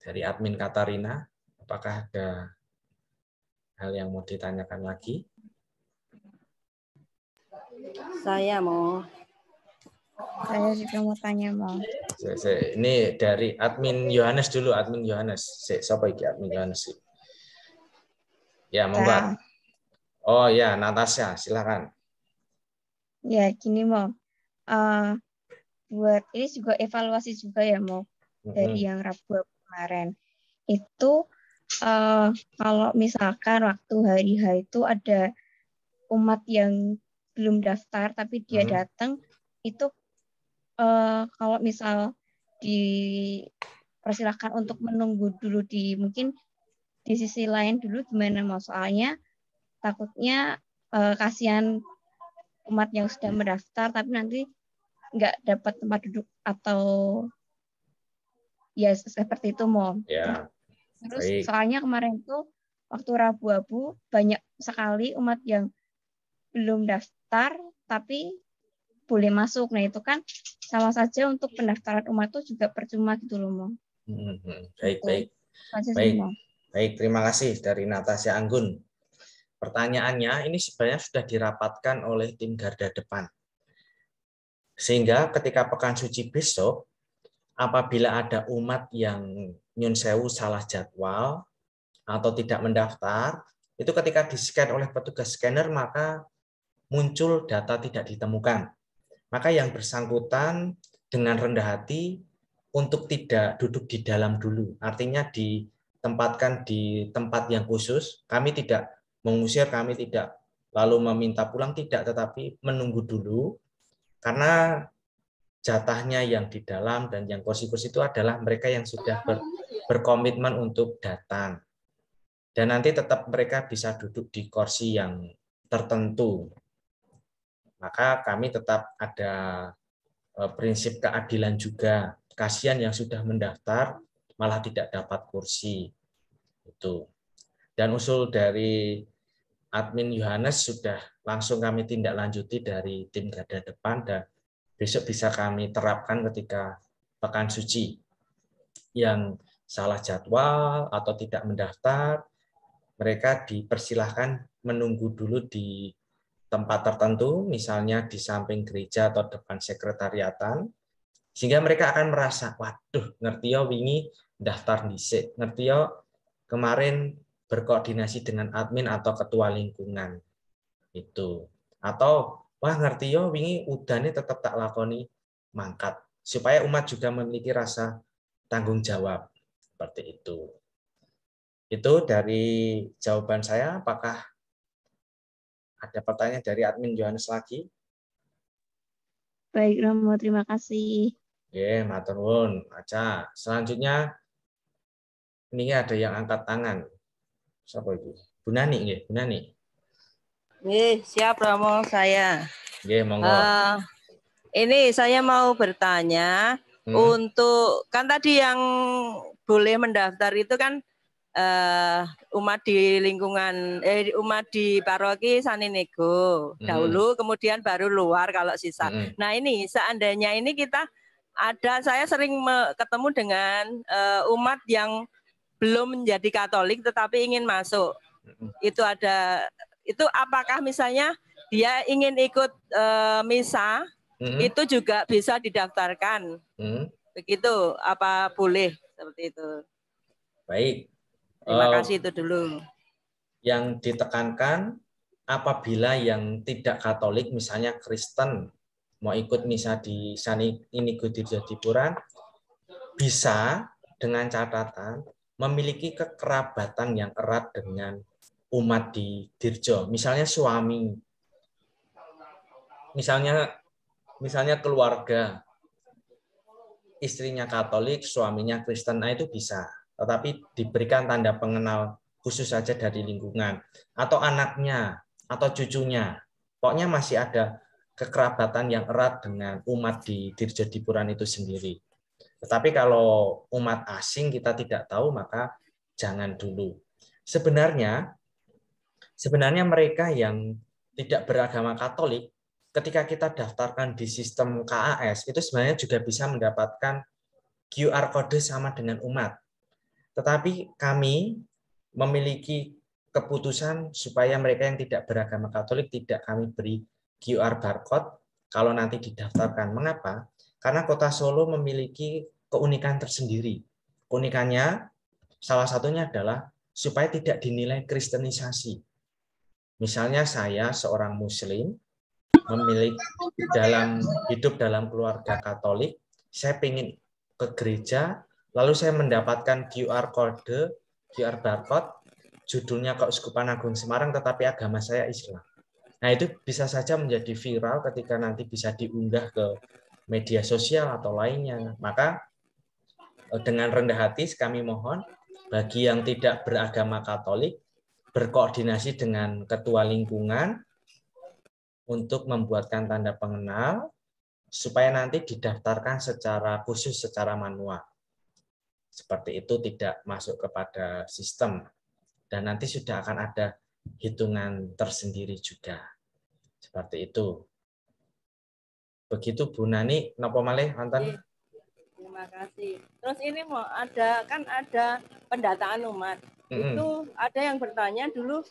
Speaker 1: dari admin Katarina, apakah ada hal yang mau ditanyakan lagi?
Speaker 4: Saya
Speaker 5: juga mau tanya, Mau.
Speaker 1: Ini dari admin Yohanes dulu, admin Yohanes. Siapa iki admin Yohanes? Ya, monggo. Oh ya, Natasha, silakan.
Speaker 5: Ya, gini Mau. Buat ini juga evaluasi juga ya Mau dari yang Rabu kemarin. Itu kalau misalkan waktu hari H itu ada umat yang belum daftar tapi dia datang, itu kalau misal dipersilakan untuk menunggu dulu mungkin di sisi lain dulu gimana Mau? Soalnya takutnya kasihan umat yang sudah mendaftar tapi nanti nggak dapat tempat duduk atau ya seperti itu Mau.
Speaker 1: Ya.
Speaker 5: Terus
Speaker 1: Baik.
Speaker 5: soalnya kemarin tuh waktu Rabu Abu banyak sekali umat yang belum daftar tapi boleh masuk. Nah itu kan sama saja untuk pendaftaran umat itu juga percuma gitu loh Mau.
Speaker 1: Baik. Baik, terima kasih dari Natasha Anggun. Pertanyaannya ini sebenarnya sudah dirapatkan oleh tim garda depan. Sehingga ketika Pekan Suci besok, apabila ada umat yang nyun sewu salah jadwal atau tidak mendaftar, itu ketika di-scan oleh petugas scanner maka muncul data tidak ditemukan. Maka yang bersangkutan dengan rendah hati untuk tidak duduk di dalam dulu. Artinya ditempatkan di tempat yang khusus. Kami tidak mengusir, kami tidak lalu meminta pulang, tidak, tetapi menunggu dulu. Karena jatahnya yang di dalam dan yang kursi-kursi itu adalah mereka yang sudah berkomitmen untuk datang. Dan nanti tetap mereka bisa duduk di kursi yang tertentu. Maka kami tetap ada prinsip keadilan juga. Kasihan yang sudah mendaftar malah tidak dapat kursi. Itu. Dan usul dari admin Yohanes sudah langsung kami tindak lanjuti dari tim garda depan dan besok bisa kami terapkan ketika pekan suci yang salah jadwal atau tidak mendaftar, mereka dipersilahkan menunggu dulu di tempat tertentu, misalnya di samping gereja atau depan sekretariatan, sehingga mereka akan merasa, waduh, ngerti ya wingi daftar dhisik, ngerti ya kemarin berkoordinasi dengan admin atau ketua lingkungan itu, atau wah ngerti ya wingi udane tetap tak lakoni mangkat, supaya umat juga memiliki rasa tanggung jawab seperti itu. Itu dari jawaban saya. Apakah ada pertanyaan dari admin Yohanes lagi?
Speaker 5: Baik, Romo, terima kasih.
Speaker 1: Oke, matur nuwun. Aca. Selanjutnya ini ada yang angkat tangan. Siapa itu? Bu Nani, nggih, Bu Nani.
Speaker 6: Nggih, siap Romo saya.
Speaker 1: Nggih, monggo.
Speaker 6: Ini saya mau bertanya untuk kan tadi yang boleh mendaftar itu kan umat di lingkungan umat di paroki Saninego dahulu, kemudian baru luar kalau sisa. Nah ini seandainya ini saya sering ketemu dengan umat yang belum menjadi Katolik tetapi ingin masuk. Itu apakah misalnya dia ingin ikut misa itu juga bisa didaftarkan. Begitu, apa boleh seperti itu?
Speaker 1: Baik.
Speaker 6: Terima kasih itu dulu.
Speaker 1: Yang ditekankan apabila yang tidak Katolik, misalnya Kristen, mau ikut misa di Saninego Dirjo Dipuran, bisa dengan catatan memiliki kekerabatan yang erat dengan umat di Dirjo. Misalnya suami, misalnya keluarga, istrinya Katolik, suaminya Kristen, nah itu bisa. Tetapi diberikan tanda pengenal khusus saja dari lingkungan. Atau anaknya, atau cucunya. Pokoknya masih ada kekerabatan yang erat dengan umat di Dirjo Dipuran itu sendiri. Tetapi kalau umat asing kita tidak tahu, maka jangan dulu. Sebenarnya mereka yang tidak beragama Katolik, ketika kita daftarkan di sistem KAS, itu sebenarnya juga bisa mendapatkan QR code sama dengan umat. Tetapi kami memiliki keputusan supaya mereka yang tidak beragama Katolik tidak kami beri QR barcode kalau nanti didaftarkan. Mengapa? Karena Kota Solo memiliki keunikan tersendiri. Keunikannya salah satunya adalah supaya tidak dinilai kristenisasi. Misalnya saya seorang Muslim, hidup dalam keluarga Katolik, saya ingin ke gereja, lalu saya mendapatkan QR barcode, judulnya Keuskupan Agung Semarang, tetapi agama saya Islam. Nah itu bisa saja menjadi viral ketika nanti bisa diunggah ke media sosial atau lainnya. Maka dengan rendah hati kami mohon, bagi yang tidak beragama Katolik, berkoordinasi dengan ketua lingkungan, untuk membuatkan tanda pengenal supaya nanti didaftarkan secara khusus, secara manual. Seperti itu, tidak masuk kepada sistem. Dan nanti sudah akan ada hitungan tersendiri juga. Seperti itu. Begitu Bu Nani, napa malih wonten?
Speaker 6: Terima kasih. Terus ini ada pendataan umat. Itu ada yang bertanya dulu,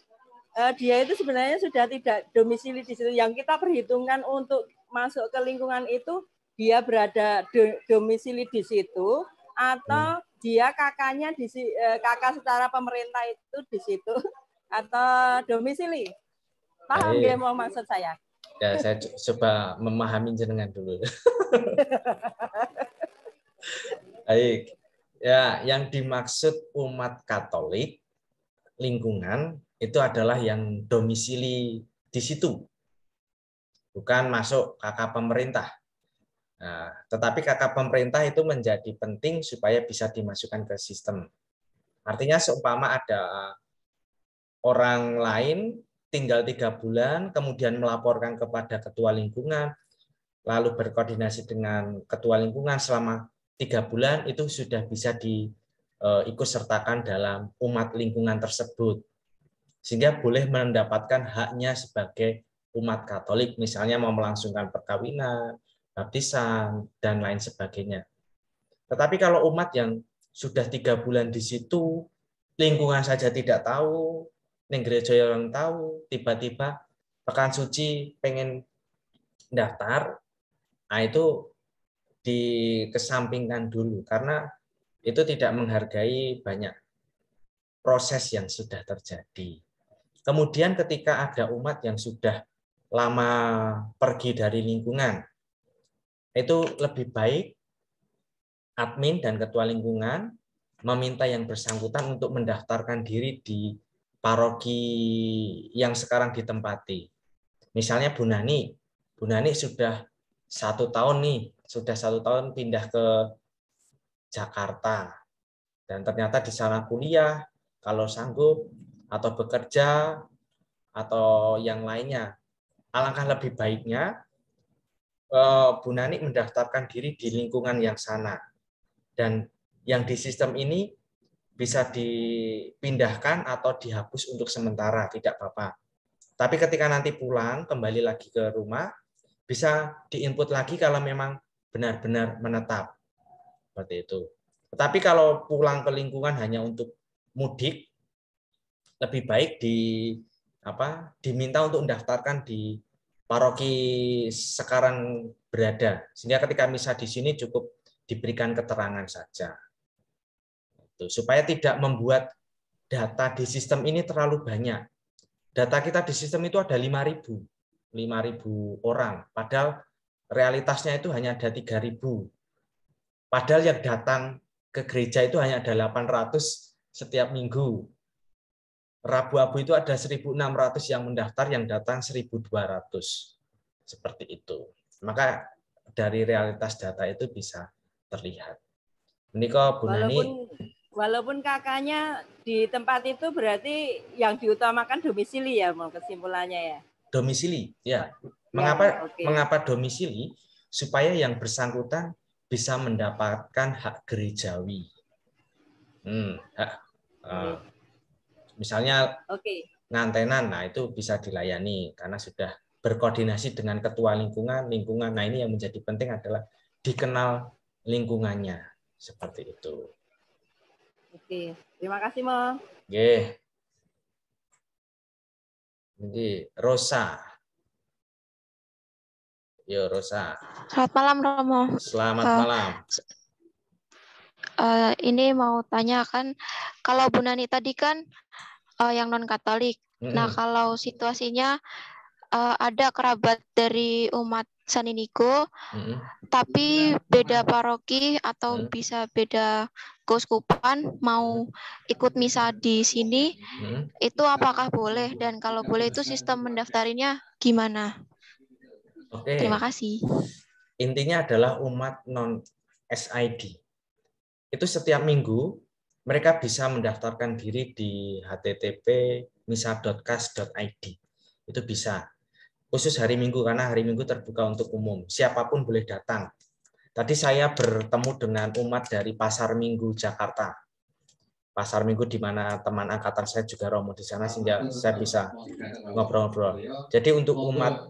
Speaker 6: dia itu sebenarnya sudah tidak domisili di situ. Yang kita perhitungkan untuk masuk ke lingkungan itu, dia berada domisili di situ, atau dia kakaknya kakak secara pemerintah itu di situ, atau domisili. Paham nggih mau maksud saya?
Speaker 1: Ya, saya coba memahami jenengan dulu. Baik. Ya, yang dimaksud umat Katolik lingkungan itu adalah yang domisili di situ. Bukan masuk kakak pemerintah. Nah, tetapi KK pemerintah itu menjadi penting supaya bisa dimasukkan ke sistem. Artinya seumpama ada orang lain tinggal 3 bulan, kemudian melaporkan kepada ketua lingkungan, lalu berkoordinasi dengan ketua lingkungan selama 3 bulan, itu sudah bisa diikut sertakan dalam umat lingkungan tersebut. Sehingga boleh mendapatkan haknya sebagai umat Katolik, misalnya mau melangsungkan perkawinan, baptisan, dan lain sebagainya. Tetapi kalau umat yang sudah 3 bulan di situ, lingkungan saja tidak tahu, ning gereja yang tahu, tiba-tiba pekan suci pengen daftar, nah itu dikesampingkan dulu, karena itu tidak menghargai banyak proses yang sudah terjadi. Kemudian ketika ada umat yang sudah lama pergi dari lingkungan, itu lebih baik admin dan ketua lingkungan meminta yang bersangkutan untuk mendaftarkan diri di paroki yang sekarang ditempati. Misalnya Bu Nani sudah 1 tahun nih, sudah 1 tahun pindah ke Jakarta, dan ternyata di sana kuliah, kalau sanggup, atau bekerja, atau yang lainnya. Alangkah lebih baiknya Bu Nani mendaftarkan diri di lingkungan yang sana. Dan yang di sistem ini bisa dipindahkan atau dihapus untuk sementara, tidak apa-apa. Tapi ketika nanti pulang, kembali lagi ke rumah, bisa diinput lagi kalau memang benar-benar menetap. Seperti itu. Tetapi kalau pulang ke lingkungan hanya untuk mudik, lebih baik diminta untuk mendaftarkan di paroki sekarang berada, sehingga ketika misa di sini cukup diberikan keterangan saja, supaya tidak membuat data di sistem ini terlalu banyak. Data kita di sistem itu ada 5.000 orang, padahal realitasnya itu hanya ada 3.000. Padahal yang datang ke gereja itu hanya ada 800 setiap minggu. Rabu-abu itu ada 1.600 yang mendaftar, yang datang 1.200. Seperti itu. Maka dari realitas data itu bisa terlihat. Ini kok Bu Nani.
Speaker 6: Walaupun kakaknya di tempat itu berarti yang diutamakan domisili ya, mau kesimpulannya ya?
Speaker 1: Domisili, ya. Mengapa domisili? Supaya yang bersangkutan bisa mendapatkan hak gerejawi. Misalnya ngantenan, nah itu bisa dilayani karena sudah berkoordinasi dengan ketua lingkungan. Nah ini yang menjadi penting adalah dikenal lingkungannya, seperti itu.
Speaker 6: Oke, terima kasih Mo.
Speaker 1: Oke. Jadi Rosa. Yo Rosa.
Speaker 7: Selamat malam Romo.
Speaker 1: Selamat malam.
Speaker 7: Ini mau tanya kan, kalau Bu Nani tadi kan yang non Katolik. Nah kalau situasinya ada kerabat dari umat Saninigo, tapi beda paroki atau bisa beda keuskupan, mau ikut misa di sini, itu apakah boleh? Dan kalau boleh itu sistem mendaftarinnya gimana?
Speaker 1: Oke.
Speaker 7: Terima kasih.
Speaker 1: Intinya adalah umat non SID. Itu setiap minggu mereka bisa mendaftarkan diri di http.misa.kas.id. Itu bisa. Khusus hari Minggu, karena hari Minggu terbuka untuk umum. Siapapun boleh datang. Tadi saya bertemu dengan umat dari Pasar Minggu, Jakarta. Pasar Minggu di mana teman angkatan saya juga Romo di sana, sehingga saya bisa ngobrol-ngobrol. Jadi untuk umat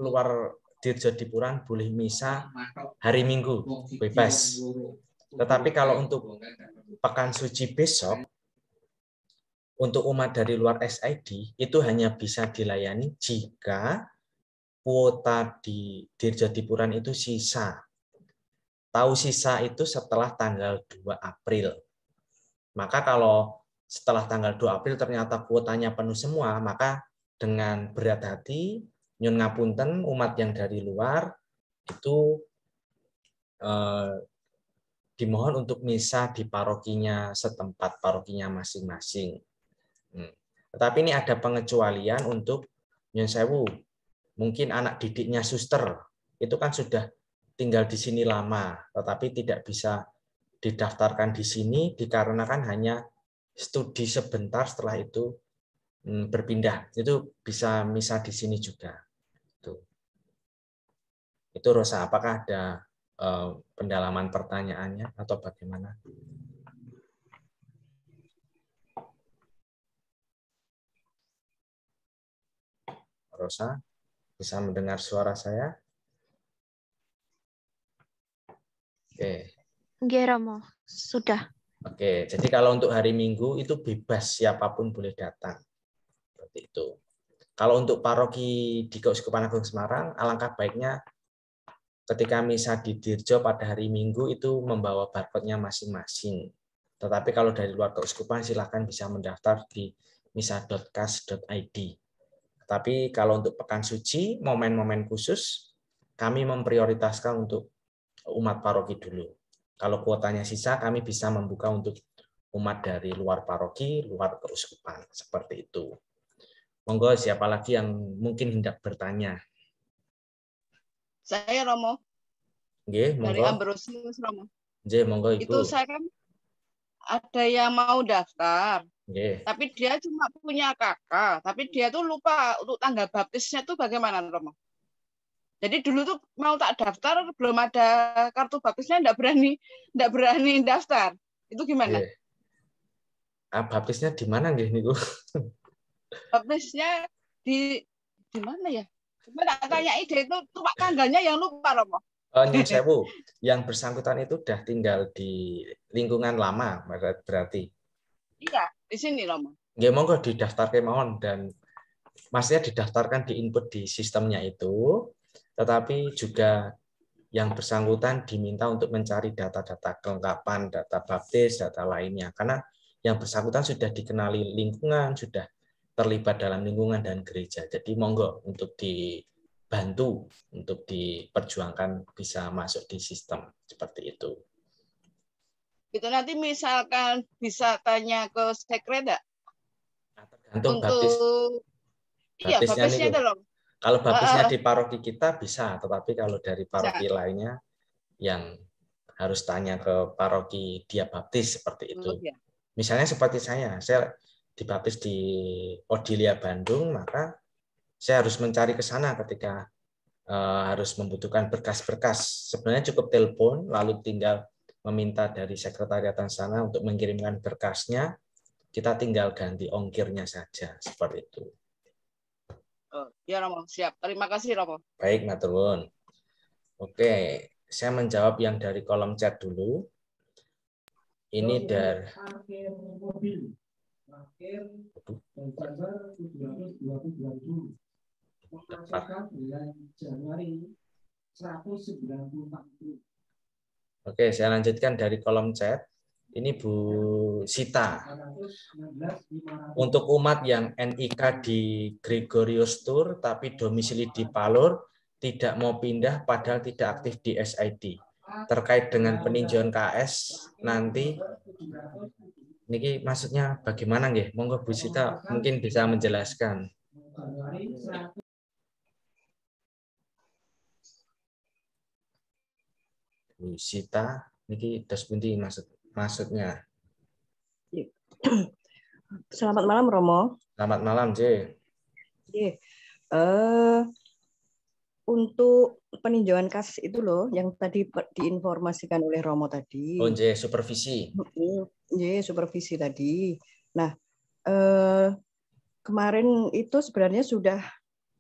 Speaker 1: luar Dirjo Dipuran boleh misa hari Minggu, bebas. Tetapi kalau untuk pekan suci besok, untuk umat dari luar SID, itu hanya bisa dilayani jika kuota di Dirjo Dipuran itu sisa. Tahu sisa itu setelah tanggal 2 April. Maka kalau setelah tanggal 2 April ternyata kuotanya penuh semua, maka dengan berat hati, nyun ngapunten umat yang dari luar itu dimohon untuk misa di parokinya setempat, parokinya masing-masing. Tetapi ini ada pengecualian untuk Nyun sewu, mungkin anak didiknya suster itu kan sudah tinggal di sini lama, tetapi tidak bisa didaftarkan di sini dikarenakan hanya studi sebentar, setelah itu berpindah. Itu bisa misa di sini juga. Itu Rosa, apakah ada pendalaman pertanyaannya atau bagaimana? Rosa, bisa mendengar suara saya? Oke.
Speaker 7: Nggih, Romo. Sudah.
Speaker 1: Oke, jadi kalau untuk hari Minggu itu bebas, siapapun boleh datang. Seperti itu. Kalau untuk paroki di Keuskupan Agung Semarang, alangkah baiknya ketika misa di Dirjo pada hari Minggu itu membawa barcode-nya masing-masing. Tetapi kalau dari luar keuskupan silakan bisa mendaftar di misa.kas.id. Tapi kalau untuk pekan suci, momen-momen khusus, kami memprioritaskan untuk umat paroki dulu. Kalau kuotanya sisa, kami bisa membuka untuk umat dari luar paroki, luar keuskupan. Seperti itu. Monggo, siapa lagi yang mungkin hendak bertanya?
Speaker 8: Saya Romo.
Speaker 1: Nggih, monggo.
Speaker 8: Dari Ambrosius Romo.
Speaker 1: Nggih, monggo Ibu.
Speaker 8: Itu saya kan ada yang mau daftar.
Speaker 1: Nggih.
Speaker 8: Tapi dia cuma punya kakak, tapi dia tuh lupa untuk tanggal baptisnya tuh bagaimana, Romo? Jadi dulu tuh mau tak daftar, belum ada kartu baptisnya, enggak berani daftar. Itu gimana?
Speaker 1: Baptisnya di mana nggih niku?
Speaker 8: Baptisnya di mana ya? Cuma tak tanya ide itu cuma tanggalnya yang lupa, Romo.
Speaker 1: Nyun sewu, yang bersangkutan itu udah tinggal di lingkungan lama berarti.
Speaker 8: Iya, di sini, Romo.
Speaker 1: Nggih, monggo didaftarke mawon, dan maksudnya didaftarkan di input di sistemnya itu, tetapi juga yang bersangkutan diminta untuk mencari data-data kelengkapan, data baptis, data lainnya. Karena yang bersangkutan sudah dikenali lingkungan, sudah terlibat dalam lingkungan dan gereja. Jadi monggo untuk dibantu, untuk diperjuangkan bisa masuk di sistem seperti itu.
Speaker 8: Itu nanti misalkan bisa tanya ke sekret enggak?
Speaker 1: Tergantung baptis.
Speaker 8: Iya, baptisnya itu loh.
Speaker 1: Kalau baptisnya di paroki kita bisa, tetapi kalau dari paroki lainnya yang harus tanya ke paroki dia baptis seperti itu. Misalnya seperti saya dibaptis di Odilia Bandung, maka saya harus mencari ke sana ketika harus membutuhkan berkas-berkas. Sebenarnya cukup telepon, lalu tinggal meminta dari sekretariatan sana untuk mengirimkan berkasnya, kita tinggal ganti ongkirnya saja, seperti itu.
Speaker 8: Oh, ya Romo, siap. Terima kasih Romo.
Speaker 1: Baik, matur nuwun. Oke, saya menjawab yang dari kolom chat dulu. Ini dari Oke, saya lanjutkan dari kolom chat. Ini Bu Sita. Untuk umat yang NIK di Gregorius Tour tapi domisili di Palur, tidak mau pindah padahal tidak aktif di SID. Terkait dengan peninjauan KS nanti, ini maksudnya bagaimana nggih? Monggo Bu Sita mungkin bisa menjelaskan. Bu Sita, ini terus pundi maksudnya?
Speaker 9: Selamat malam Romo.
Speaker 1: Selamat malam, C.
Speaker 9: Untuk peninjauan kasus itu loh, yang tadi diinformasikan oleh Romo tadi.
Speaker 1: Oh, J, supervisi.
Speaker 9: Supervisi tadi. Nah, kemarin itu sebenarnya sudah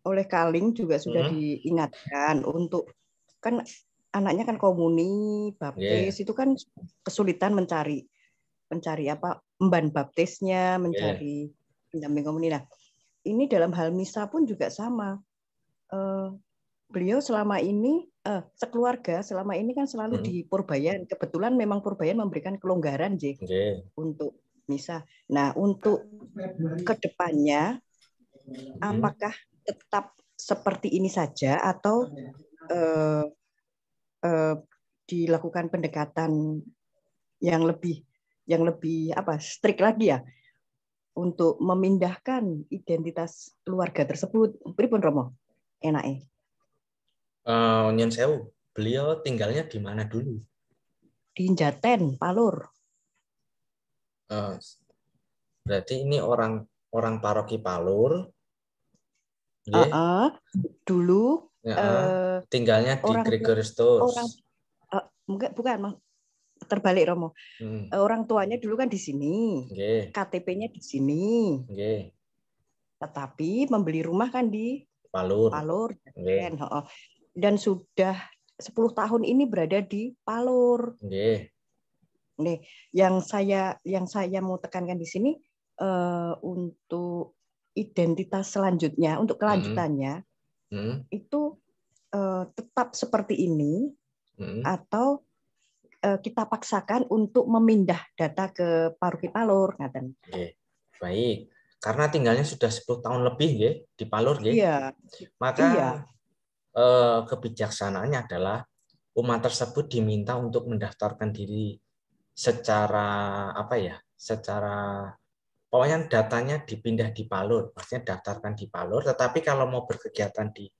Speaker 9: oleh Kaling juga sudah diingatkan untuk, kan anaknya kan komuni, baptis, itu kan kesulitan mencari apa emban baptisnya, mencari pendamping komuni. Nah, ini dalam hal misa pun juga sama. Beliau selama ini sekeluarga selama ini kan selalu di Purbayan. Kebetulan memang Purbayan memberikan kelonggaran untuk misa. Nah, untuk kedepannya apakah tetap seperti ini saja atau dilakukan pendekatan yang lebih strict lagi ya untuk memindahkan identitas keluarga tersebut. Pripun Romo? Enake.
Speaker 1: Nyun sewu, beliau tinggalnya di mana dulu?
Speaker 9: Di Jaten, Palur.
Speaker 1: Berarti ini orang paroki Palur.
Speaker 9: Dulu
Speaker 1: tinggalnya di Gregorius.
Speaker 9: Bukan, terbalik Romo. Orang tuanya dulu kan di sini, KTP-nya di sini. Tetapi membeli rumah kan di Palur. Dan sudah 10 tahun ini berada di Palur. Nih, yang saya mau tekankan di sini untuk identitas selanjutnya, untuk kelanjutannya itu tetap seperti ini atau kita paksakan untuk memindah data ke Paroki Palur.
Speaker 1: Baik, karena tinggalnya sudah 10 tahun lebih ya di Palur ya. Maka kebijaksanaannya adalah umat tersebut diminta untuk mendaftarkan diri secara pokoknya datanya dipindah di Palur, maksudnya daftarkan di Palur. Tetapi kalau mau berkegiatan di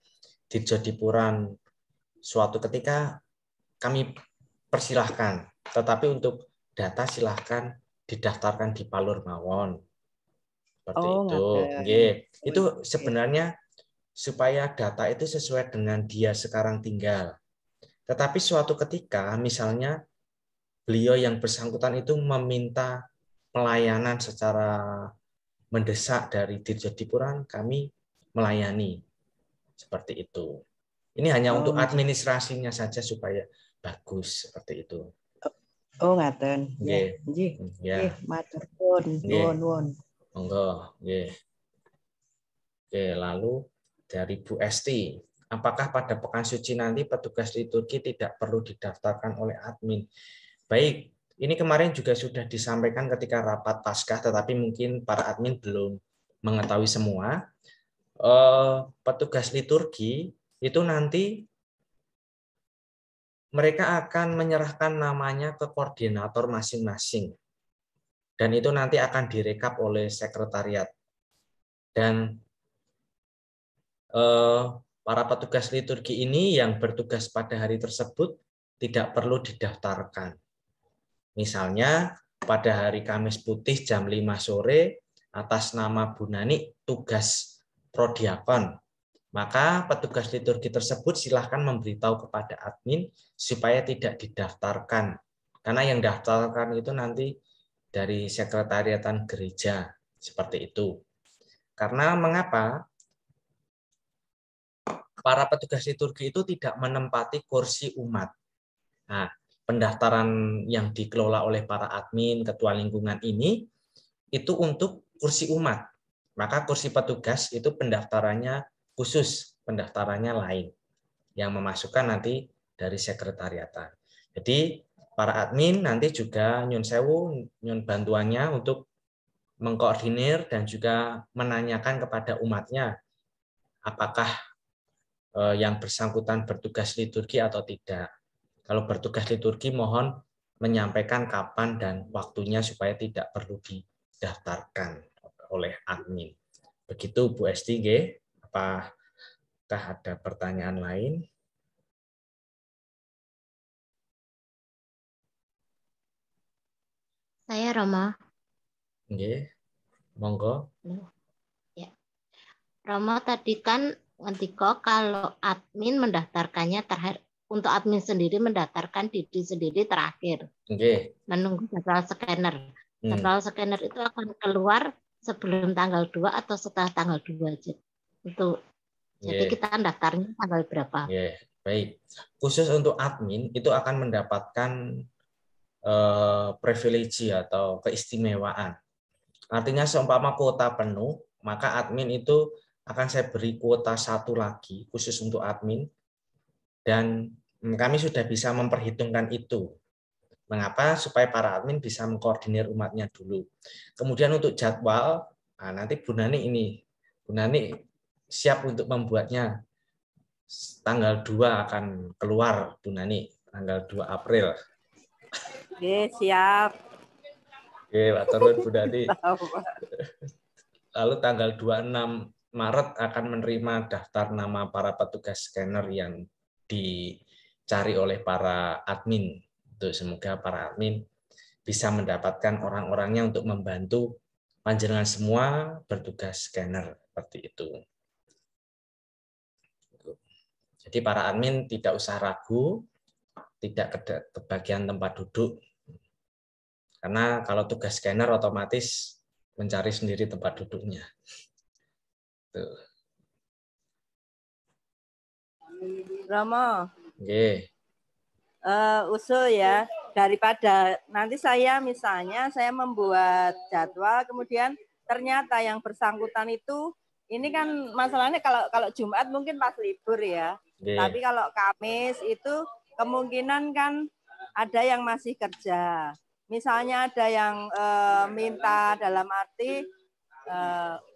Speaker 1: Dirjodipuran suatu ketika kami persilahkan, tetapi untuk data silahkan didaftarkan di Palur mawon. Seperti itu. Itu sebenarnya supaya data itu sesuai dengan dia sekarang tinggal. Tetapi suatu ketika misalnya beliau yang bersangkutan itu meminta pelayanan secara mendesak dari Dirjodipuran, kami melayani. Seperti itu. Ini hanya untuk administrasinya saja supaya bagus, seperti itu.
Speaker 9: Ngaten. Nggih. Matur nuwun.
Speaker 1: Monggo, nggih. Oke, lalu dari Bu Esti, apakah pada Pekan Suci nanti petugas liturgi tidak perlu didaftarkan oleh admin? Baik, ini kemarin juga sudah disampaikan ketika rapat Paskah, tetapi mungkin para admin belum mengetahui semua. Petugas liturgi itu nanti mereka akan menyerahkan namanya ke koordinator masing-masing. Dan itu nanti akan direkap oleh sekretariat. Dan para petugas liturgi ini yang bertugas pada hari tersebut tidak perlu didaftarkan. Misalnya pada hari Kamis Putih jam 5 sore atas nama Bu Nani tugas prodiakon, maka petugas liturgi tersebut silahkan memberitahu kepada admin supaya tidak didaftarkan. Karena yang daftarkan itu nanti dari sekretariatan gereja, seperti itu. Karena mengapa? Para petugas liturgi itu tidak menempati kursi umat. Nah, pendaftaran yang dikelola oleh para admin, ketua lingkungan ini, itu untuk kursi umat. Maka kursi petugas itu pendaftarannya khusus, pendaftarannya lain. Yang memasukkan nanti dari sekretariatan. Jadi, para admin nanti juga nyun sewu, nyun bantuannya untuk mengkoordinir dan juga menanyakan kepada umatnya, apakah yang bersangkutan bertugas liturgi atau tidak. Kalau bertugas liturgi mohon menyampaikan kapan dan waktunya supaya tidak perlu didaftarkan oleh admin. Begitu Bu Esti, apakah ada pertanyaan lain?
Speaker 10: Saya Roma.
Speaker 1: Monggo.
Speaker 10: Ya. Roma tadi kan ngendika kalau admin mendaftarkannya terakhir. Untuk admin sendiri mendaftarkan diri sendiri terakhir. Menunggu jadwal scanner. Jadwal scanner itu akan keluar sebelum tanggal 2 atau setelah tanggal 2 aja. Jadi kita daftarnya tanggal berapa?
Speaker 1: Baik. Khusus untuk admin itu akan mendapatkan privilege atau keistimewaan. Artinya seumpama kuota penuh, maka admin itu akan saya beri kuota 1 lagi khusus untuk admin. Dan kami sudah bisa memperhitungkan itu. Mengapa? Supaya para admin bisa mengkoordinir umatnya dulu. Kemudian untuk jadwal, nanti Bu Nani siap untuk membuatnya. Tanggal 2 akan keluar Bu Nani, tanggal 2 April.
Speaker 6: Oke, siap.
Speaker 1: Oke, Pak Turun, Bu Dati. Lalu tanggal 26 Maret akan menerima daftar nama para petugas scanner yang dicari oleh para admin. Untuk semoga para admin bisa mendapatkan orang-orangnya untuk membantu panjenengan semua bertugas scanner seperti itu. Jadi para admin tidak usah ragu, tidak kebagian tempat duduk. Karena kalau tugas scanner otomatis mencari sendiri tempat duduknya. Tuh.
Speaker 6: Romo.
Speaker 1: Oke.
Speaker 6: Usul ya, daripada nanti saya misalnya saya membuat jadwal, kemudian ternyata yang bersangkutan itu, ini kan masalahnya kalau Jumat mungkin pas libur ya, tapi kalau Kamis itu kemungkinan kan ada yang masih kerja. Misalnya ada yang minta dalam arti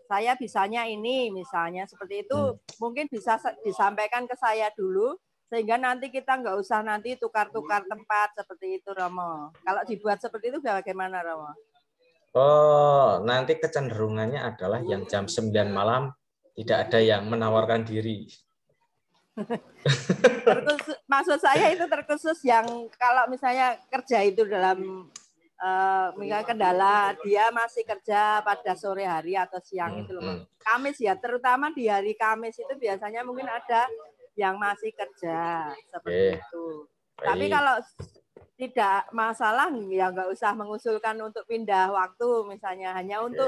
Speaker 6: saya bisanya ini, misalnya seperti itu, mungkin bisa disampaikan ke saya dulu, sehingga nanti kita nggak usah nanti tukar-tukar tempat seperti itu, Romo. Kalau dibuat seperti itu bagaimana, Romo?
Speaker 1: Oh, nanti kecenderungannya adalah yang jam 9 malam tidak ada yang menawarkan diri.
Speaker 6: Maksud saya itu terkhusus yang kalau misalnya kerja itu dalam misalnya kendala, dia masih kerja pada sore hari atau siang itu loh. Kamis ya, terutama di hari Kamis itu biasanya mungkin ada yang masih kerja seperti itu. Baik. Tapi kalau tidak masalah ya nggak usah mengusulkan untuk pindah waktu misalnya, hanya untuk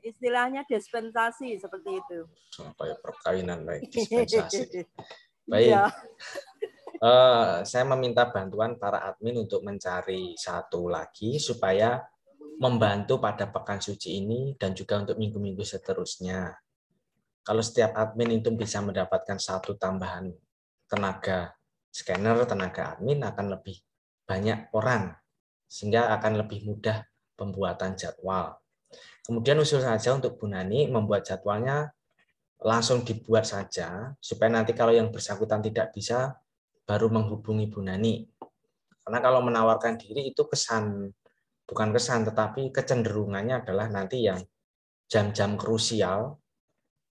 Speaker 6: istilahnya dispensasi seperti itu.
Speaker 1: Sampai perkawinan baik dispensasi. Baik. Ya. Saya meminta bantuan para admin untuk mencari satu lagi supaya membantu pada pekan suci ini dan juga untuk minggu-minggu seterusnya. Kalau setiap admin itu bisa mendapatkan satu tambahan tenaga scanner, tenaga admin akan lebih banyak orang, sehingga akan lebih mudah pembuatan jadwal. Kemudian usul saja untuk Bu Nani membuat jadwalnya langsung dibuat saja, supaya nanti kalau yang bersangkutan tidak bisa, baru menghubungi Bu Nani. Karena kalau menawarkan diri itu bukan kesan, tetapi kecenderungannya adalah nanti yang jam-jam krusial,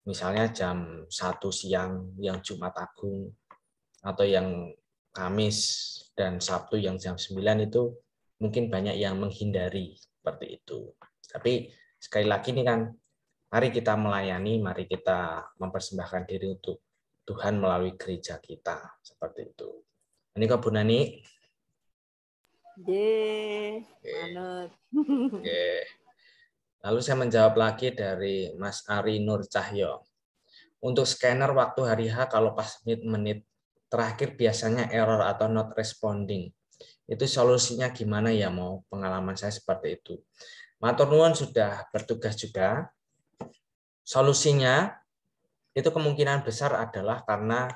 Speaker 1: misalnya jam 1 siang yang Jumat Agung, atau yang Kamis dan Sabtu yang jam 9 itu mungkin banyak yang menghindari seperti itu. Tapi sekali lagi ini kan, mari kita melayani, mari kita mempersembahkan diri untuk Tuhan melalui gereja kita. Seperti itu. Ini kok Bu Nani? Oke. Lalu saya menjawab lagi dari Mas Ari Nur Cahyo. Untuk scanner waktu hari H kalau pas menit-menit terakhir biasanya error atau not responding. Itu solusinya gimana ya? Mau pengalaman saya seperti itu. Matur nuwun sudah bertugas juga. Solusinya itu kemungkinan besar adalah karena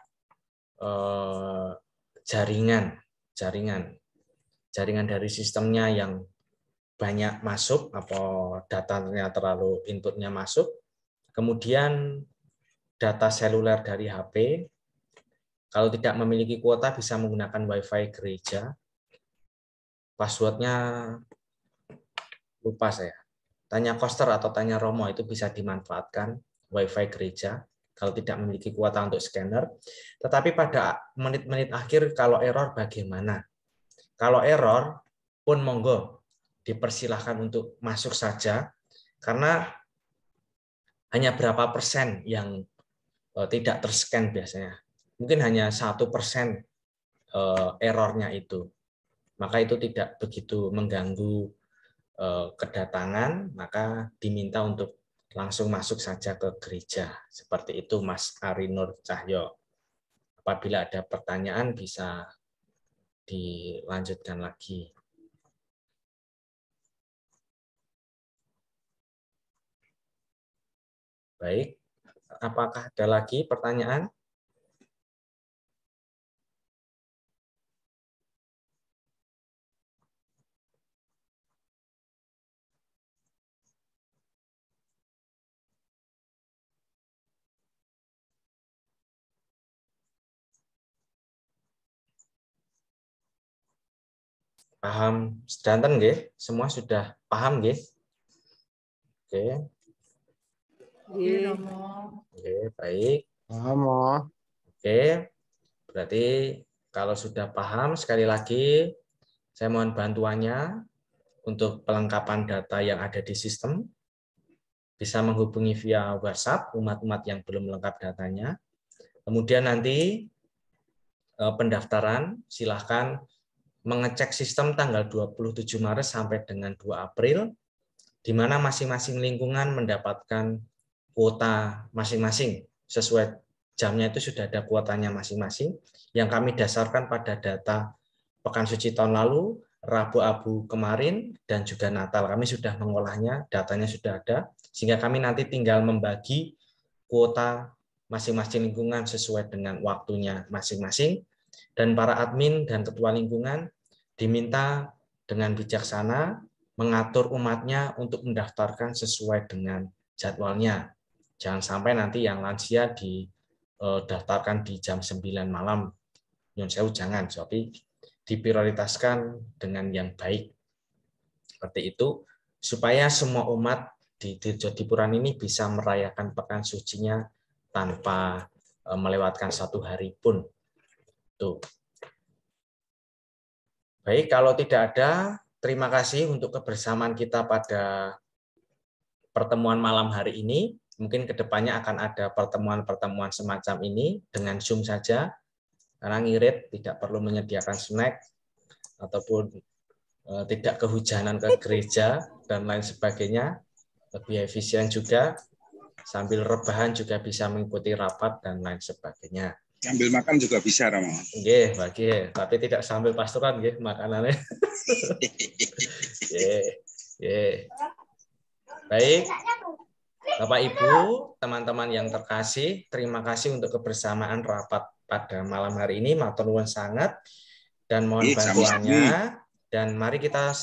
Speaker 1: jaringan dari sistemnya yang banyak masuk atau datanya terlalu inputnya masuk, kemudian data seluler dari HP, kalau tidak memiliki kuota bisa menggunakan WiFi gereja, passwordnya lupa saya, tanya Koster atau tanya Romo itu bisa dimanfaatkan WiFi gereja kalau tidak memiliki kuota untuk scanner. Tetapi pada menit-menit akhir kalau error bagaimana? Kalau error pun monggo dipersilahkan untuk masuk saja, karena hanya berapa persen yang tidak terscan biasanya. Mungkin hanya 1% errornya itu. Maka itu tidak begitu mengganggu kedatangan, maka diminta untuk langsung masuk saja ke gereja. Seperti itu Mas Ari Nur Cahyo. Apabila ada pertanyaan bisa dilanjutkan lagi. Baik, apakah ada lagi pertanyaan? Paham sedanten nggih? Semua sudah paham nggih? Oke. Oke, baik.
Speaker 11: Paham.
Speaker 1: Oke. Berarti kalau sudah paham, sekali lagi saya mohon bantuannya untuk pelengkapan data yang ada di sistem. Bisa menghubungi via WhatsApp umat-umat yang belum lengkap datanya. Kemudian nanti pendaftaran silahkan mengecek sistem tanggal 27 Maret sampai dengan 2 April, di mana masing-masing lingkungan mendapatkan kuota masing-masing. Sesuai jamnya itu sudah ada kuotanya masing-masing, yang kami dasarkan pada data Pekan Suci tahun lalu, Rabu Abu kemarin, dan juga Natal. Kami sudah mengolahnya, datanya sudah ada, sehingga kami nanti tinggal membagi kuota masing-masing lingkungan sesuai dengan waktunya masing-masing, dan para admin dan ketua lingkungan diminta dengan bijaksana mengatur umatnya untuk mendaftarkan sesuai dengan jadwalnya. Jangan sampai nanti yang lansia didaftarkan di jam 9 malam. Nyun sewu jangan, tapi diprioritaskan dengan yang baik. Seperti itu, supaya semua umat di Dirjo Dipuran ini bisa merayakan pekan sucinya tanpa melewatkan satu hari pun. Tuh. Baik, kalau tidak ada, terima kasih untuk kebersamaan kita pada pertemuan malam hari ini. Mungkin kedepannya akan ada pertemuan-pertemuan semacam ini dengan Zoom saja, karena ngirit tidak perlu menyediakan snack ataupun tidak kehujanan ke gereja dan lain sebagainya, lebih efisien juga, sambil rebahan juga bisa mengikuti rapat dan lain sebagainya.
Speaker 12: Sambil makan juga bisa, Romo.
Speaker 1: Nggih, bagi, tapi tidak sambil pastoran nggih makanannya. Baik. Bapak Ibu, teman-teman yang terkasih, terima kasih untuk kebersamaan rapat pada malam hari ini. Matur nuwun sangat dan mohon bantuannya. Dan mari kita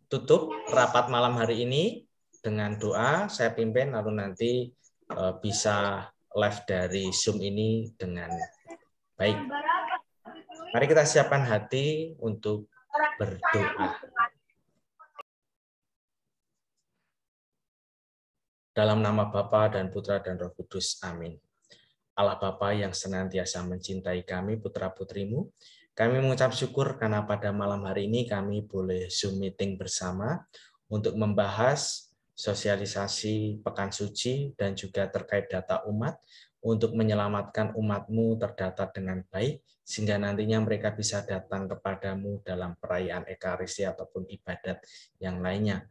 Speaker 1: tutup rapat malam hari ini dengan doa. Saya pimpin lalu nanti bisa live dari Zoom ini dengan baik. Mari kita siapkan hati untuk berdoa. Dalam nama Bapa dan Putra dan Roh Kudus. Amin. Allah Bapa yang senantiasa mencintai kami, putra-putrimu, kami mengucap syukur karena pada malam hari ini kami boleh Zoom meeting bersama untuk membahas sosialisasi Pekan Suci dan juga terkait data umat untuk menyelamatkan umatmu terdata dengan baik, sehingga nantinya mereka bisa datang kepadamu dalam perayaan Ekaristi ataupun ibadat yang lainnya.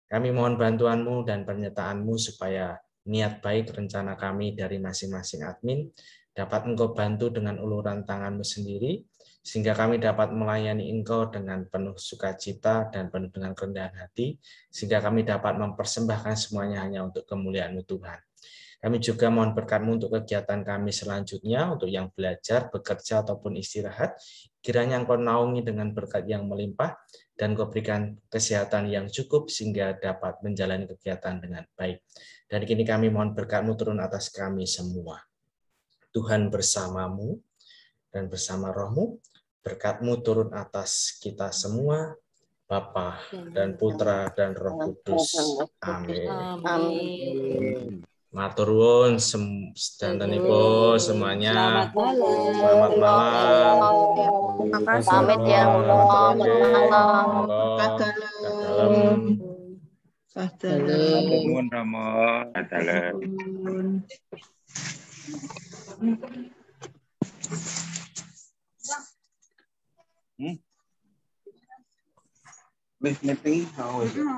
Speaker 1: Kami mohon bantuanmu dan penyertaanmu supaya niat baik rencana kami dari masing-masing admin dapat Engkau bantu dengan uluran tangan-Mu sendiri, sehingga kami dapat melayani Engkau dengan penuh sukacita dan penuh dengan kerendahan hati, sehingga kami dapat mempersembahkan semuanya hanya untuk kemuliaan-Mu Tuhan. Kami juga mohon berkat-Mu untuk kegiatan kami selanjutnya, untuk yang belajar, bekerja, ataupun istirahat. Kiranya Engkau naungi dengan berkat yang melimpah, dan Engkau berikan kesehatan yang cukup, sehingga dapat menjalani kegiatan dengan baik. Dan kini kami mohon berkat-Mu turun atas kami semua. Tuhan bersamamu dan bersama Roh-Mu, berkat-Mu turun atas kita semua, Bapa dan Putra dan Roh Kudus. Amin.
Speaker 10: Amin.
Speaker 1: Matur nuwun sedantenipun semuanya. Selamat malam.
Speaker 10: Pamit ya,
Speaker 12: Nuwun Rama. Dalam. Meeting how is it?